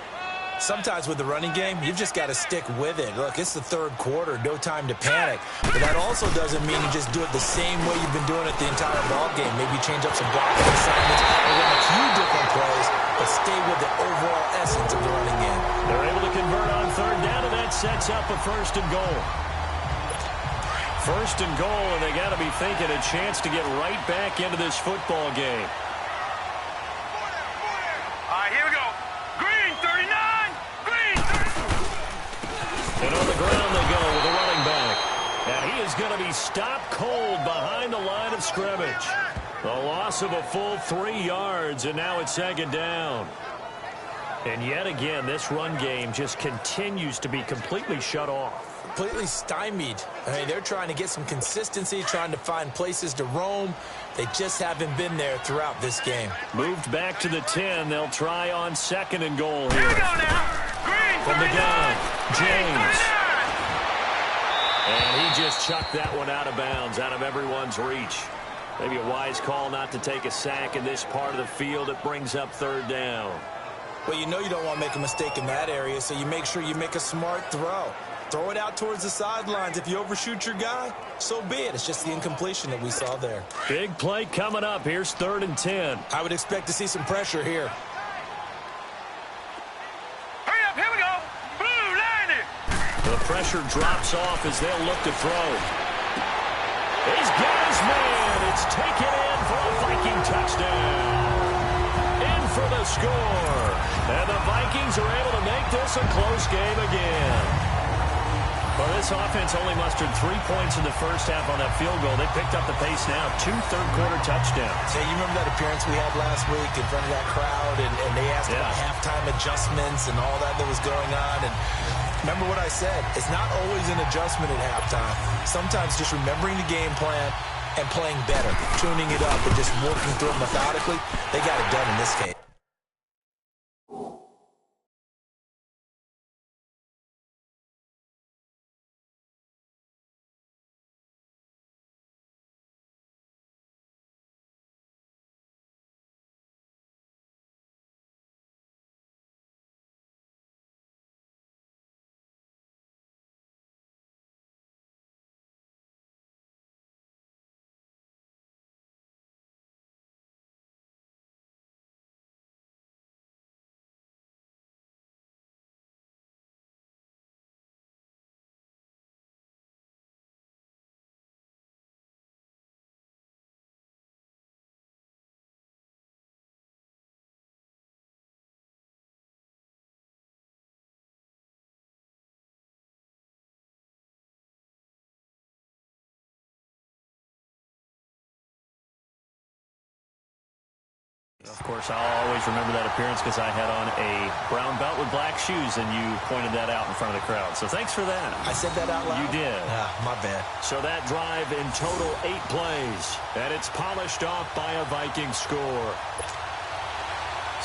Sometimes with the running game, you've just got to stick with it. Look, it's the third quarter, no time to panic. But that also doesn't mean you just do it the same way you've been doing it the entire ball game. Maybe change up some blocking assignments or run a few different plays, but stay with the overall essence of the running game. They're able to convert on 3rd down, and that sets up a 1st and goal. 1st and goal, and they got to be thinking a chance to get right back into this football game. All right, here we go. Green 39. Green 39. And on the ground they go with a running back. And he is going to be stopped cold behind the line of scrimmage. The loss of a full 3 yards, and now it's 2nd down. And yet again, this run game just continues to be completely shut off. Completely stymied. I mean, they're trying to get some consistency, trying to find places to roam. They just haven't been there throughout this game. Moved back to the 10. They'll try on 2nd and goal here. Here we go now. Green From the 39. gun, James. 39. And he just chucked that one out of bounds, out of everyone's reach. Maybe a wise call not to take a sack in this part of the field. It brings up 3rd down. Well, you know you don't want to make a mistake in that area, so you make sure you make a smart throw. Throw it out towards the sidelines. If you overshoot your guy, so be it. It's just the incompletion that we saw there. Big play coming up. Here's 3rd and 10. I would expect to see some pressure here. Hurry up, here we go. Blue landed. The pressure drops off as they'll look to throw. He's got his man. It's taken in for a Viking touchdown. In for the score. And the Vikings are able to make this a close game again. Well, this offense only mustered 3 points in the first half on that field goal. They picked up the pace now. 2 third-quarter touchdowns. Hey, you remember that appearance we had last week in front of that crowd, and they asked about halftime adjustments and all that was going on. And remember what I said. It's not always an adjustment at halftime. Sometimes just remembering the game plan and playing better, tuning it up and just working through it methodically. They got it done in this case. Of course, I'll always remember that appearance because I had on a brown belt with black shoes, and you pointed that out in front of the crowd. So thanks for that. I said that out loud? You did. My bad. So that drive in total 8 plays, and it's polished off by a Viking score.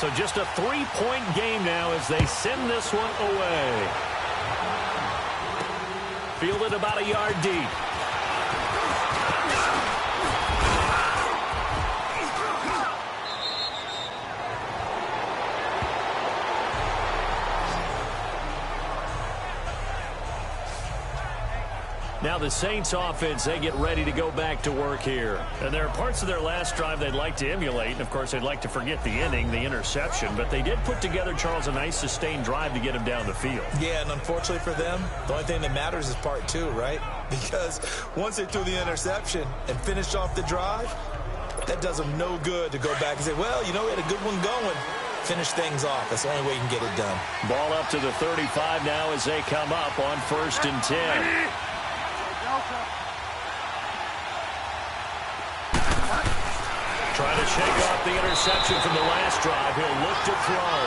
So just a 3-point game now as they send this one away. Fielded about a yard deep. Now the Saints offense, they get ready to go back to work here. And there are parts of their last drive they'd like to emulate. And, of course, they'd like to forget the inning, the interception. But they did put together, Charles, a nice sustained drive to get him down the field. Yeah, and unfortunately for them, the only thing that matters is part 2, right? Because once they threw the interception and finished off the drive, that does them no good to go back and say, well, you know, we had a good one going. Finish things off. That's the only way you can get it done. Ball up to the 35 now as they come up on 1st and 10. Trying to shake off the interception from the last drive. He'll look to throw.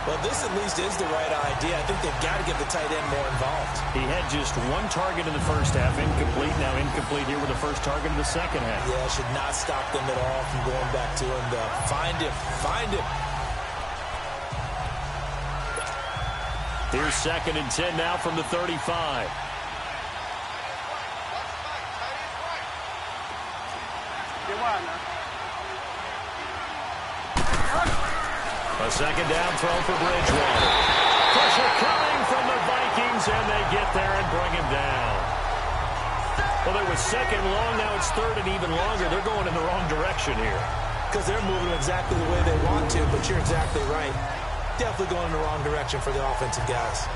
Well, this at least is the right idea. I think they've got to get the tight end more involved. He had just one target in the first half, incomplete. Now incomplete here with the first target in the second half. Yeah, should not stop them at all from going back to him. Find him. Find him. Here's 2nd and 10 now from the 35. A second down throw for Bridgewater. Pressure coming from the Vikings, and they get there and bring him down. Well, it was 2nd long. Now it's 3rd and even longer. They're going in the wrong direction here. Because they're moving exactly the way they want to, but you're exactly right. Definitely going in the wrong direction for the offensive guys.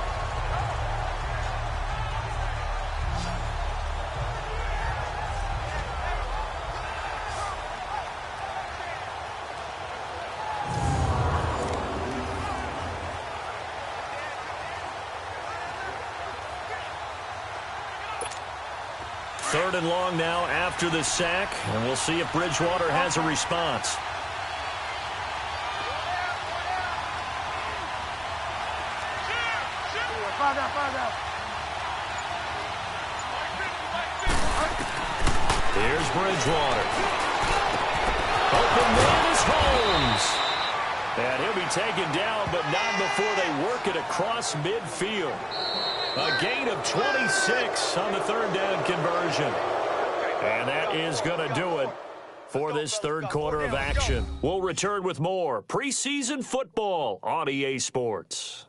Third and long now after the sack, and we'll see if Bridgewater has a response. Here's Bridgewater. Open man is Holmes. And he'll be taken down, but not before they work it across midfield. A gain of 26 on the 3rd down conversion. And that is going to do it for this 3rd quarter of action. We'll return with more preseason football on EA Sports.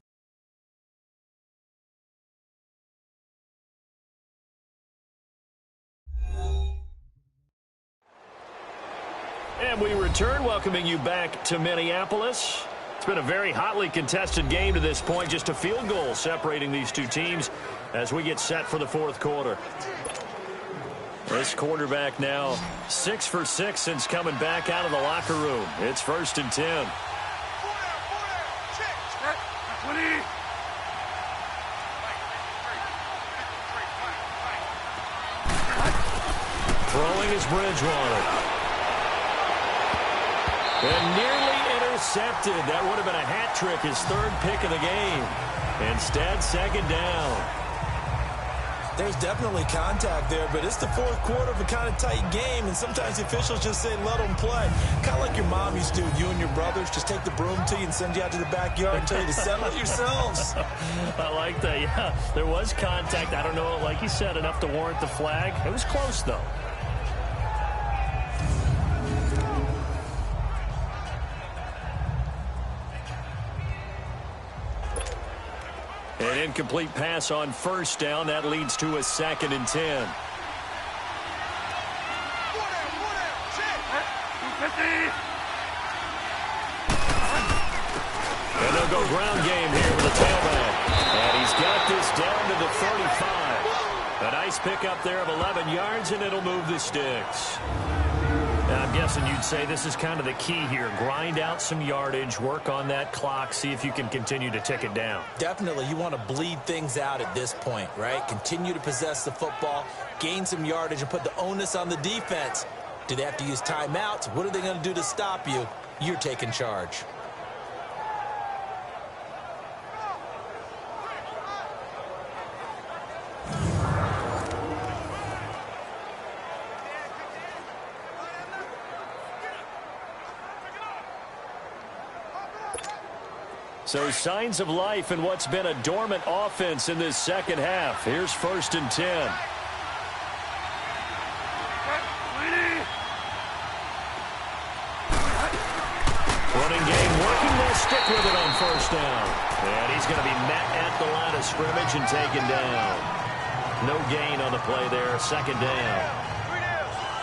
And we return, welcoming you back to Minneapolis. It's been a very hotly contested game to this point. Just a field goal separating these two teams as we get set for the 4th quarter. This quarterback now 6 for 6 since coming back out of the locker room. It's 1st and 10. Throwing is Bridgewater. And nearly intercepted. That would have been a hat trick, his 3rd pick of the game. Instead, 2nd down. There's definitely contact there, but it's the 4th quarter of a kind of tight game, and sometimes the officials just say, let them play. Kind of like your mom used to do, you and your brothers, just take the broom to you and send you out to the backyard and tell you to settle it yourselves. I like that, yeah. There was contact. I don't know, like you said, enough to warrant the flag. It was close, though. An incomplete pass on 1st down. That leads to a 2nd and 10. And they'll go ground game here with the tailback. And he's got this down to the 35. A nice pickup there of 11 yards, and it'll move the sticks. Now, I'm guessing you'd say this is kind of the key here. Grind out some yardage, work on that clock, see if you can continue to tick it down. Definitely. You want to bleed things out at this point, right? Continue to possess the football, gain some yardage, and put the onus on the defense. Do they have to use timeouts? What are they going to do to stop you? You're taking charge. So signs of life in what's been a dormant offense in this 2nd half. Here's 1st and 10. Running game working. They'll stick with it on 1st down. And he's going to be met at the line of scrimmage and taken down. No gain on the play there. 2nd down.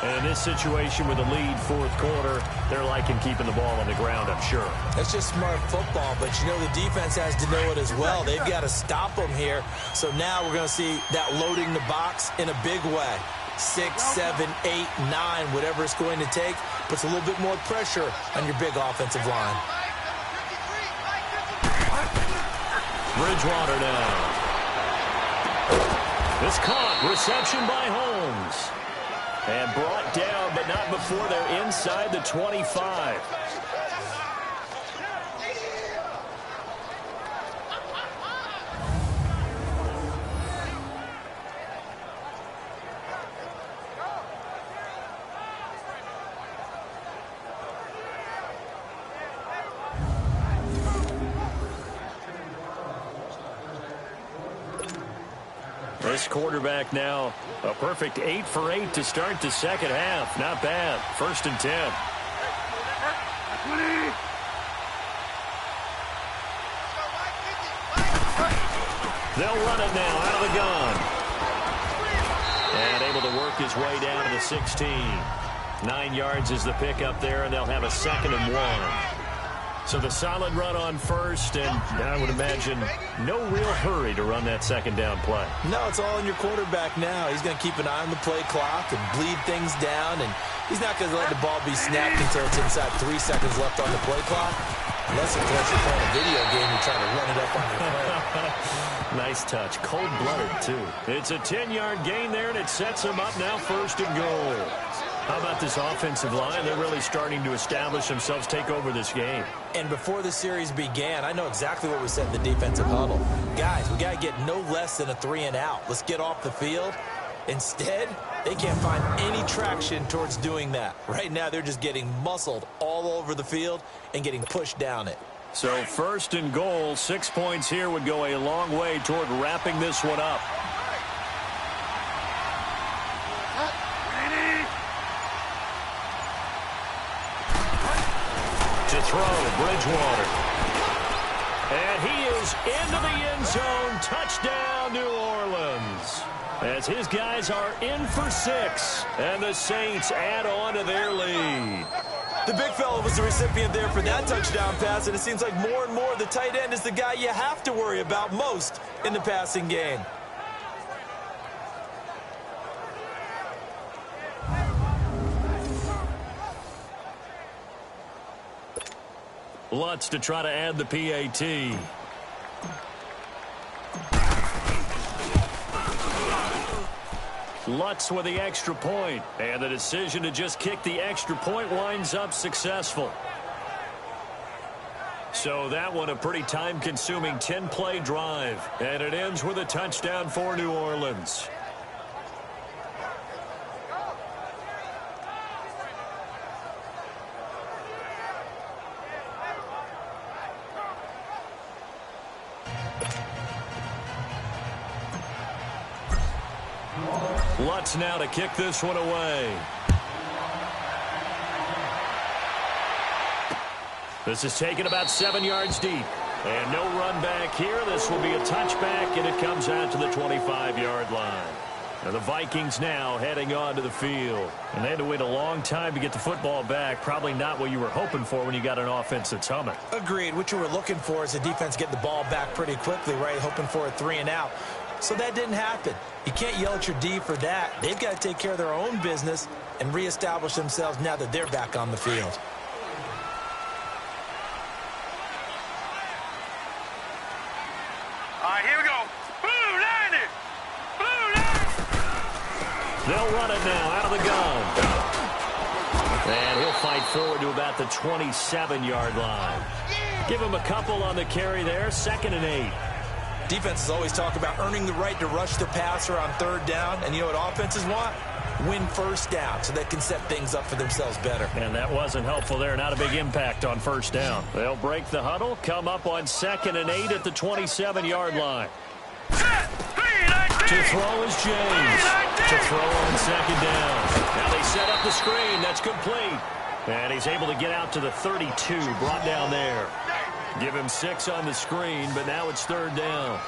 And in this situation with a lead 4th quarter, they're liking keeping the ball on the ground, I'm sure. That's just smart football, but you know the defense has to know it as well. They've got to stop them here. So now we're going to see that loading the box in a big way. 6, 7, 8, 9, whatever it's going to take, puts a little bit more pressure on your big offensive line. Bridgewater now. This caught. Reception by Holmes. And brought down, but not before they're inside the 25. This quarterback now, a perfect 8 for 8 to start the second half. Not bad. 1st and 10. They'll run it now out of the gun. And able to work his way down to the 16. 9 yards is the pickup there, and they'll have a 2nd and 1. So the solid run on first, and I would imagine no real hurry to run that 2nd down play. No, it's all on your quarterback now. He's going to keep an eye on the play clock and bleed things down, and he's not going to let the ball be snapped until it's inside 3 seconds left on the play clock. Unless, of course, you're playing a video game, you're trying to run it up on your phone. Nice touch. Cold-blooded, too. It's a 10-yard gain there, and it sets him up now 1st and goal. How about this offensive line? They're really starting to establish themselves, take over this game. And before the series began, I know exactly what we said in the defensive huddle. Guys, we got to get no less than a 3 and out. Let's get off the field. Instead, they can't find any traction towards doing that. Right now, they're just getting muscled all over the field and getting pushed down it. So 1st and goal, 6 points here would go a long way toward wrapping this one up. To throw, Bridgewater. And he is into the end zone. Touchdown, New Orleans. As his guys are in for 6. And the Saints add on to their lead. The big fella was the recipient there for that touchdown pass, and it seems like more and more the tight end is the guy you have to worry about most in the passing game. Lutz to try to add the PAT. Lutz with the extra point, and the decision to just kick the extra point winds up successful. So that one a pretty time-consuming 10-play drive, and it ends with a touchdown for New Orleans. Lutz now to kick this one away. This is taken about 7 yards deep. And no run back here. This will be a touchback, and it comes out to the 25-yard line. Now the Vikings now heading onto the field. And they had to wait a long time to get the football back. Probably not what you were hoping for when you got an offense that's humming. Agreed. What you were looking for is the defense getting the ball back pretty quickly, right? Hoping for a 3 and out. So that didn't happen. You can't yell at your D for that. They've got to take care of their own business and reestablish themselves now that they're back on the field. All right, here we go. Blue 90! Blue 90! They'll run it now out of the gun. And he'll fight forward to about the 27-yard line. Give him a couple on the carry there. 2nd and 8. Defenses always talk about earning the right to rush the passer on 3rd down. And you know what offenses want? Win 1st down so they can set things up for themselves better. And that wasn't helpful there. Not a big impact on 1st down. They'll break the huddle, come up on 2nd and 8 at the 27-yard line. To throw is James. To throw on 2nd down. Now they set up the screen. That's complete. And he's able to get out to the 32, brought down there. Give him 6 on the screen, but now it's 3rd down.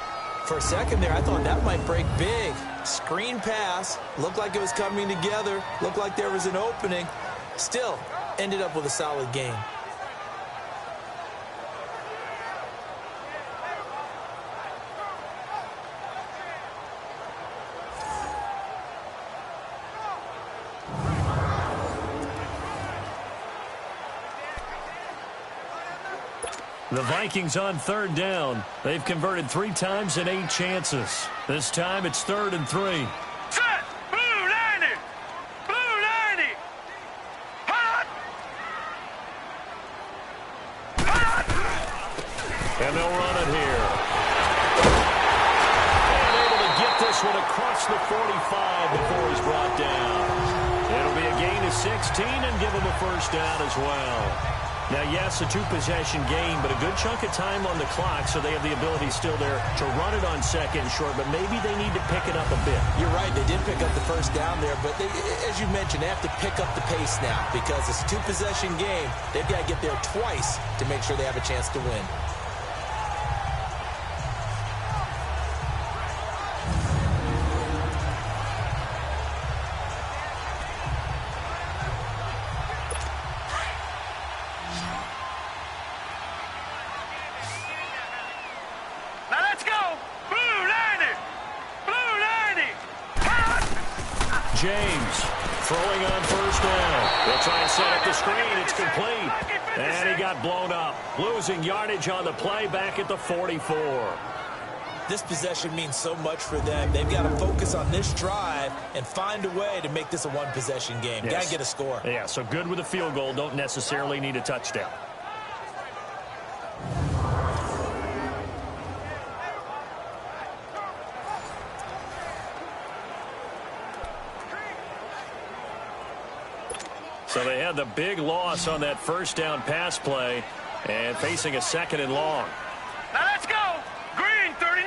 For a second there, I thought that might break big. Screen pass. Looked like it was coming together. Looked like there was an opening. Still, ended up with a solid game. The Vikings on 3rd down. They've converted 3 times in 8 chances. This time it's 3rd and 3. Set! Blue 90! Blue And they'll run it here. And able to get this one across the 45 before he's brought down. It'll be a gain of 16 and give him a first down as well. Now, yes, a two-possession game, but a good chunk of time on the clock, so they have the ability still there to run it on second and short, but maybe they need to pick it up a bit. You're right. They did pick up the first down there, but they, as you mentioned, they have to pick up the pace now because it's a two-possession game. They've got to get there twice to make sure they have a chance to win. James throwing on first down. They'll try and set up the screen. It's complete. And he got blown up. Losing yardage on the play back at the 44. This possession means so much for them. They've got to focus on this drive and find a way to make this a one-possession game. Yes. Got to get a score. Yeah, so good with a field goal. Don't necessarily need a touchdown. So they had the big loss on that first down pass play and facing a second and long. Now let's go. Green, 39.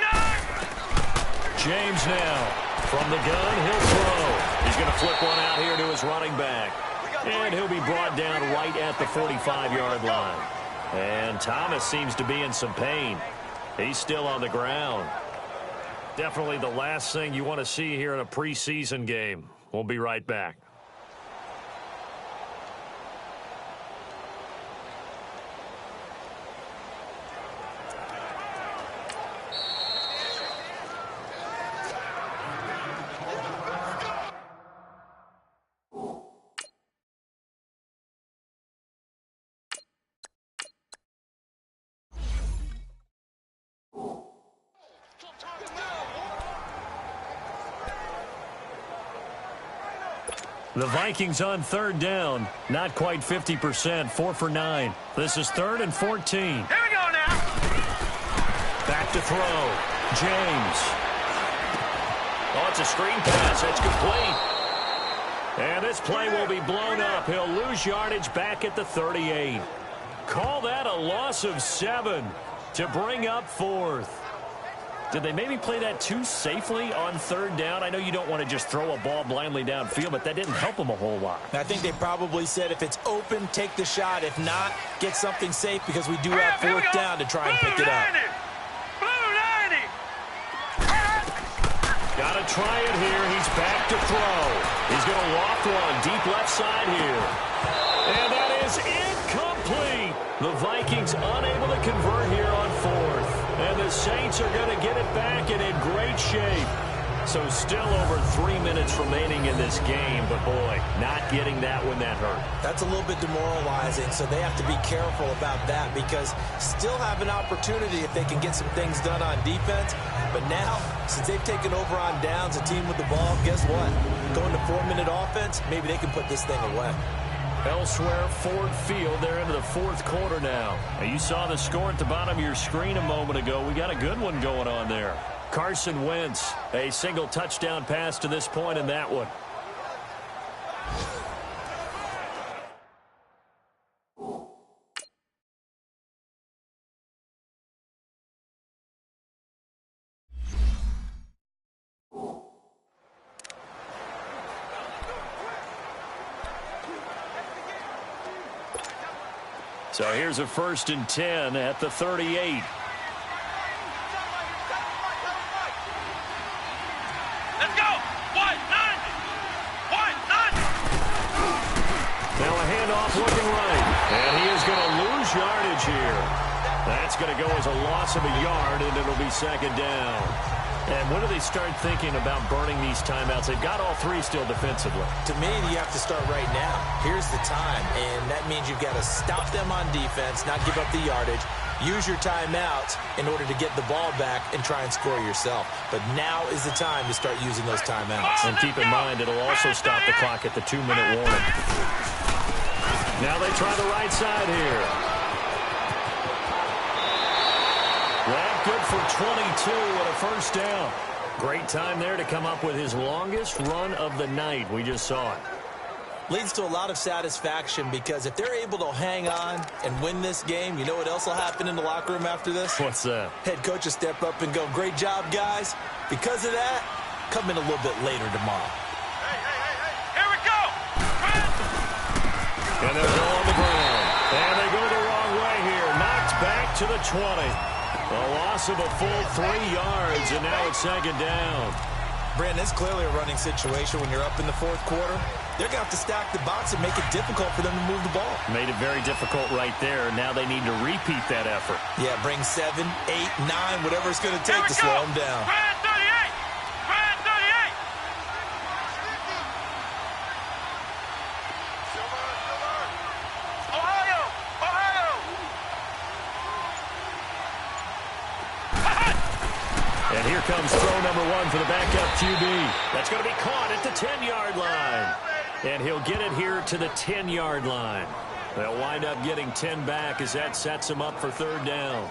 James now from the gun. He'll throw. He's going to flip one out here to his running back. And he'll be brought down right at the 45-yard line. And Thomas seems to be in some pain. He's still on the ground. Definitely the last thing you want to see here in a preseason game. We'll be right back. The Vikings on third down. Not quite 50%. 4 for 9. This is 3rd and 14. Here we go now. Back to throw. James. Oh, it's a screen pass. It's complete. And this play will be blown up. He'll lose yardage back at the 38. Call that a loss of 7 to bring up 4th. Did they maybe play that too safely on third down? I know you don't want to just throw a ball blindly downfield, but that didn't help them a whole lot. I think they probably said if it's open, take the shot. If not, get something safe because we do have 4th down to try and pick it up. Blue 90. Got to try it here. He's back to throw. He's going to loft one deep left side here. And that is incomplete. The Vikings unable to convert here on 4th. And the Saints are going to get it back and in great shape. So still over 3 minutes remaining in this game. But, boy, not getting that when that hurt. That's a little bit demoralizing, so they have to be careful about that because still have an opportunity if they can get some things done on defense. But now, since they've taken over on downs, a team with the ball, guess what? Going to 4-minute offense, maybe they can put this thing away. Elsewhere, Ford Field, they're into the 4th quarter now. You saw the score at the bottom of your screen a moment ago. We got a good one going on there. Carson Wentz, a single touchdown pass to this point in that one. So here's a 1st and 10 at the 38. Let's go. 1-9. Now a handoff looking right. And he is going to lose yardage here. That's going to go as a loss of a yard, and it'll be 2nd down. And when do they start thinking about burning these timeouts? They've got all 3 still defensively. To me, you have to start right now. Here's the time, and that means you've got to stop them on defense, not give up the yardage, use your timeouts in order to get the ball back and try and score yourself. But now is the time to start using those timeouts. And keep in mind, it'll also stop the clock at the 2-minute warning. Now they try the right side here. good for 22 and a first down. Great time there to come up with his longest run of the night. We just saw it. Leads to a lot of satisfaction because if they're able to hang on and win this game, you know what else will happen in the locker room after this? What's that? Head coach will step up and go, great job, guys. Because of that, come in a little bit later tomorrow. Here we go! And they'll go on the ground. And they go the wrong way here. Knocked back to the 20. A loss of a full 3 yards, and now it's second down. Brandon, it's clearly a running situation when you're up in the fourth quarter. They're going to have to stack the box and make it difficult for them to move the ball. Made it very difficult right there. Now they need to repeat that effort. Yeah, bring 7, 8, 9, whatever it's going to take to slow them down. Grand 38! Grand 38! Ohio! Ohio! And here comes throw number 1 for the backup QB. That's going to be caught at the 10-yard line. And he'll get it here to the 10-yard line. They'll wind up getting 10 back as that sets them up for third down.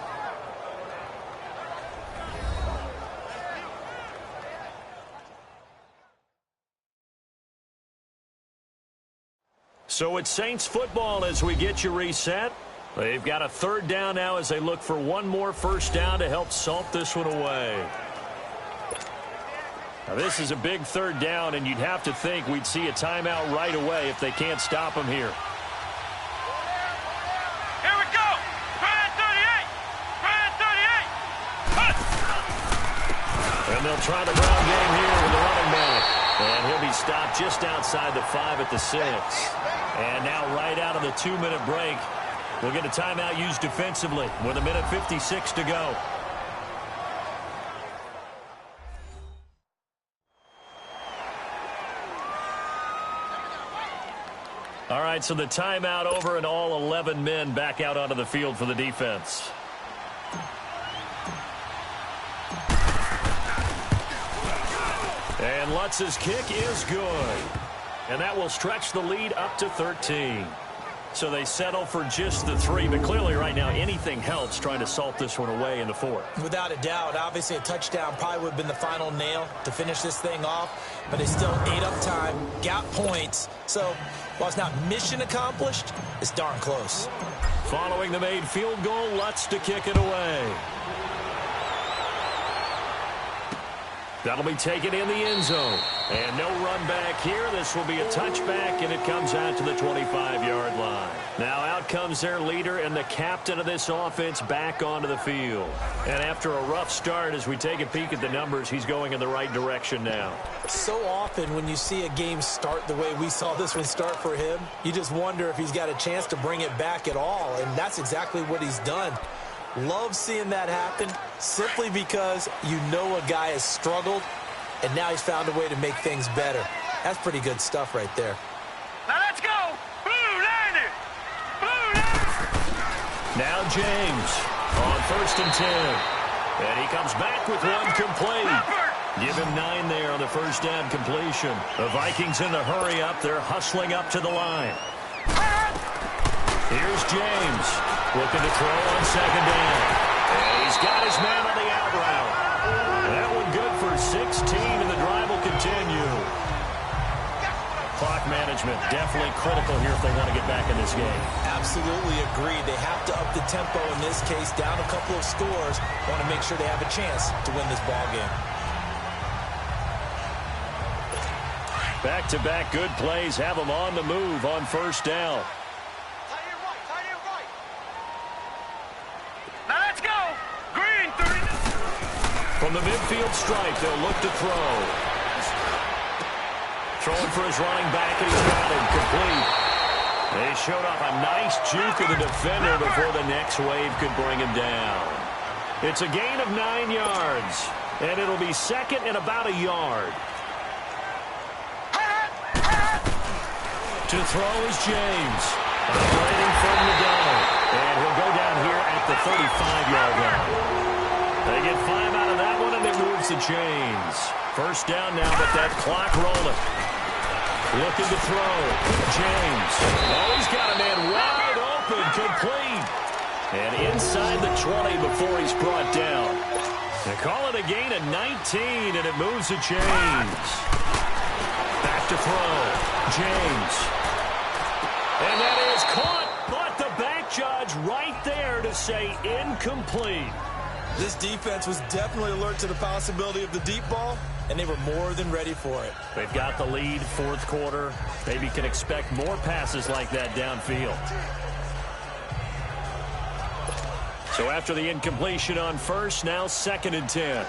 So it's Saints football as we get you reset. They've got a third down now as they look for one more first down to help salt this one away. Now, this is a big third down, and you'd have to think we'd see a timeout right away if they can't stop them here. Here we go! Grand 38! Grand 38! And they'll try the ground game here with the running back. And he'll be stopped just outside the 5 at the 6. And now right out of the 2-minute break, we'll get a timeout used defensively with 1:56 to go. All right, so the timeout over and all 11 men back out onto the field for the defense. And Lutz's kick is good. And that will stretch the lead up to 13. So they settle for just the 3. But clearly right now anything helps trying to salt this one away in the 4th. Without a doubt, obviously a touchdown probably would have been the final nail to finish this thing off. But they still ate up time, got points. So while it's not mission accomplished, it's darn close. Following the made field goal, Lutz to kick it away. That'll be taken in the end zone. And no run back here. This will be a touchback, and it comes out to the 25-yard line. Now out comes their leader and the captain of this offense back onto the field. And after a rough start, as we take a peek at the numbers, he's going in the right direction now. So often when you see a game start the way we saw this one start for him, you just wonder if he's got a chance to bring it back at all. And that's exactly what he's done. Love seeing that happen simply because you know a guy has struggled and now he's found a way to make things better. That's pretty good stuff right there. Now let's go! Blue Liner! Blue Liner! Now James on 1st and 10. And he comes back with one complete. Give him 9 there on the first down completion. The Vikings in the hurry up. They're hustling up to the line. Here's James looking to throw on second down. And he's got his man on the out route. That one good for 16, and the drive will continue. Clock management definitely critical here if they want to get back in this game. Absolutely agreed. They have to up the tempo in this case, down a couple of scores. Want to make sure they have a chance to win this ball game. Back-to-back good plays have them on the move on first down. Now let's go! Green 30. From the midfield stripe, they'll look to throw. Throwing for his running back, and he's got him complete. They showed off a nice juke of the defender before the next wave could bring him down. It's a gain of 9 yards, and it'll be second and about a yard. To throw is James. Operating from the down. And he'll go down here at the 35-yard line. They get 5 out of that one, and it moves the chains. First down now, but that clock rolling. Looking to throw. James. Oh, he's got a man wide open. Complete. And inside the 20 before he's brought down. They call it a gain of 19, and it moves the chains. Back to throw. James. And that is caught, but the back judge right there to say incomplete. This defense was definitely alert to the possibility of the deep ball, and they were more than ready for it. They've got the lead, fourth quarter. Maybe can expect more passes like that downfield. So after the incompletion on first, now 2nd and 10.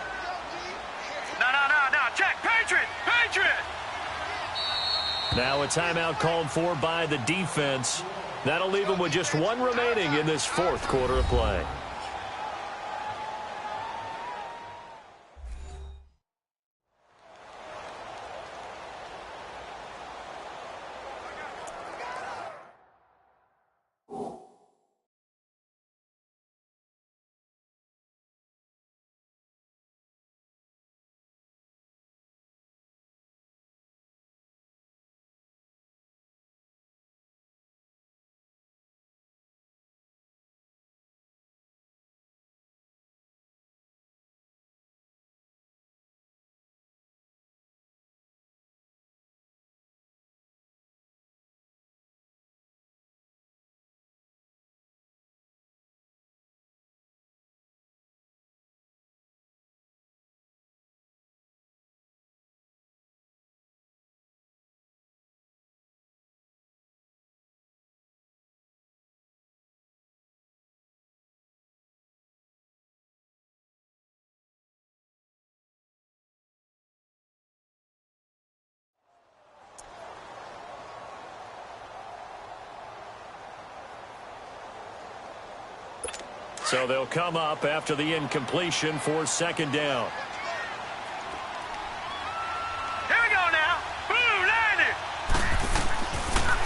No, check, Patriot! Now a timeout called for by the defense. That'll leave them with just one remaining in this fourth quarter of play. So they'll come up after the incompletion for 2nd down. Here we go now. Boom, landed.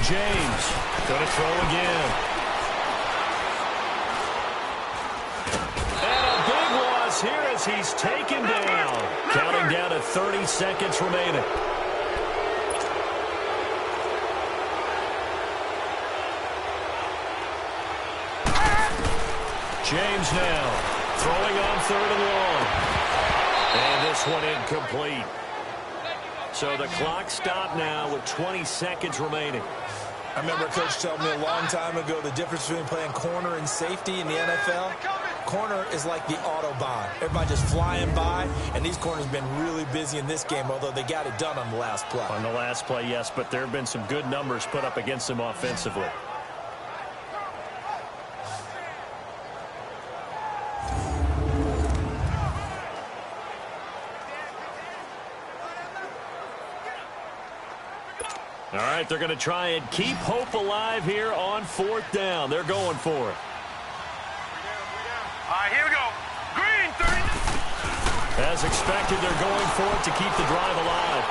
James going to throw again. And a big loss here as he's taken down. Counting down to 30 seconds remaining. James now throwing on 3rd and long. And this one incomplete. So the clock stopped now with 20 seconds remaining. I remember a coach telling me a long time ago the difference between playing corner and safety in the NFL. Corner is like the Autobahn. Everybody just flying by, and these corners have been really busy in this game, although they got it done on the last play. On the last play, yes, but there have been some good numbers put up against them offensively. All right, they're going to try and keep hope alive here on 4th down. They're going for it. All right, here we go. Green, 30. As expected, they're going for it to keep the drive alive.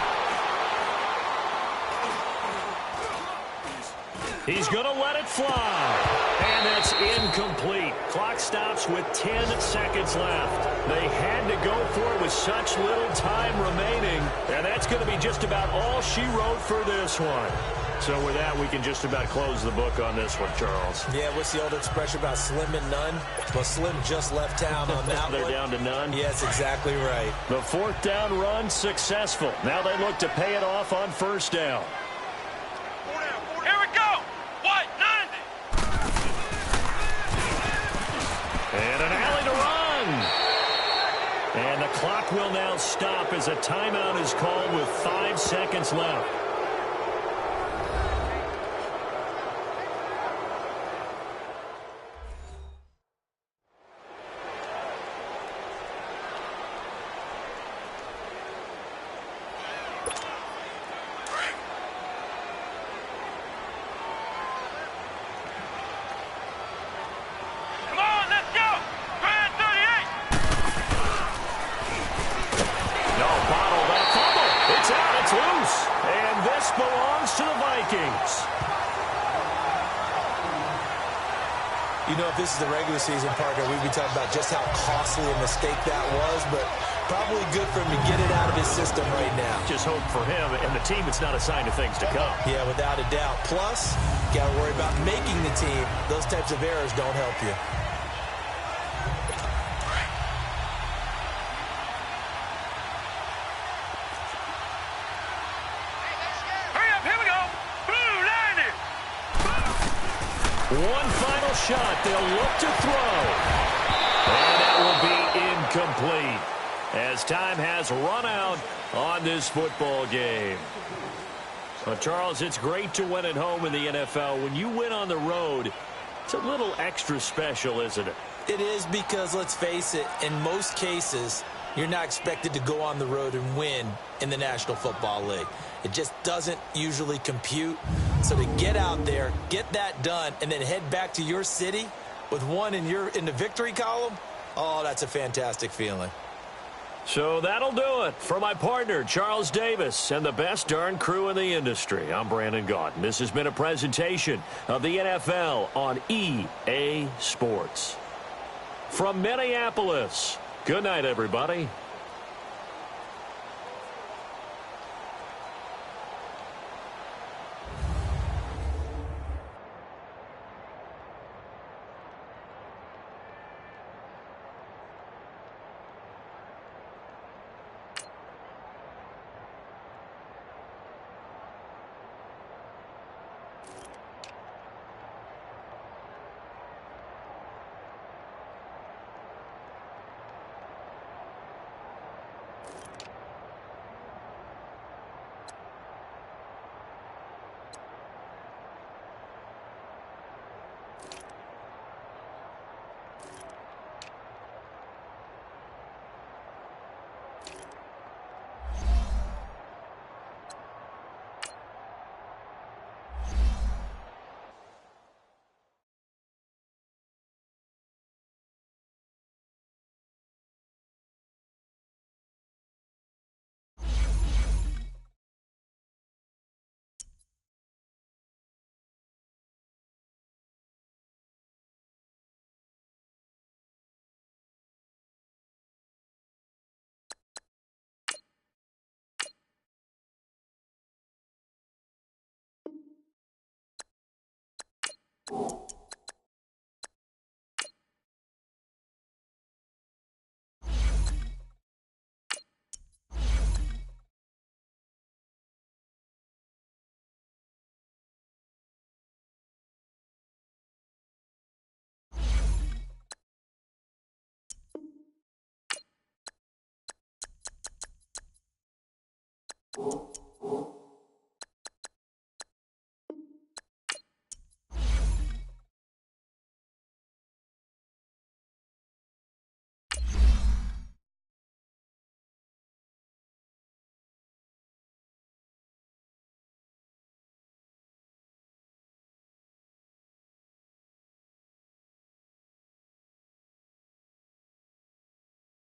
He's going to let it fly. And that's incomplete. Clock stops with 10 seconds left. They had to go for it with such little time remaining. And that's going to be just about all she wrote for this one. So with that, we can just about close the book on this one, Charles. Yeah, what's the old expression about slim and none? Well, Slim just left town on that They're one. down to none. Yes, exactly right. The 4th down run successful. Now they look to pay it off on 1st down. Here we go. White, 90. And an alley to run. And the clock will now stop as a timeout is called with 5 seconds left. Come on, let's go. Grand 38. No, bottle that fumble. It's out. It's loose. And this belongs to the Vikings. You know, if this is the regular season, Parker, we'd be talking about just how costly a mistake that was, but probably good for him to get it out of his system right now. Just hope for him and the team it's not a sign of things to come. Yeah, without a doubt. Plus, got to worry about making the team. Those types of errors don't help you. One final shot. They'll look to throw. And that will be incomplete as time has run out on this football game. Well, Charles, it's great to win at home in the NFL. When you win on the road, it's a little extra special, isn't it? It is, because, let's face it, in most cases, you're not expected to go on the road and win in the National Football League. It just doesn't usually compute. So to get out there, get that done, and then head back to your city with one in the victory column, oh, that's a fantastic feeling. So that'll do it. For my partner, Charles Davis, and the best darn crew in the industry, I'm Brandon Gaudin. This has been a presentation of the NFL on EA Sports. From Minneapolis, good night, everybody.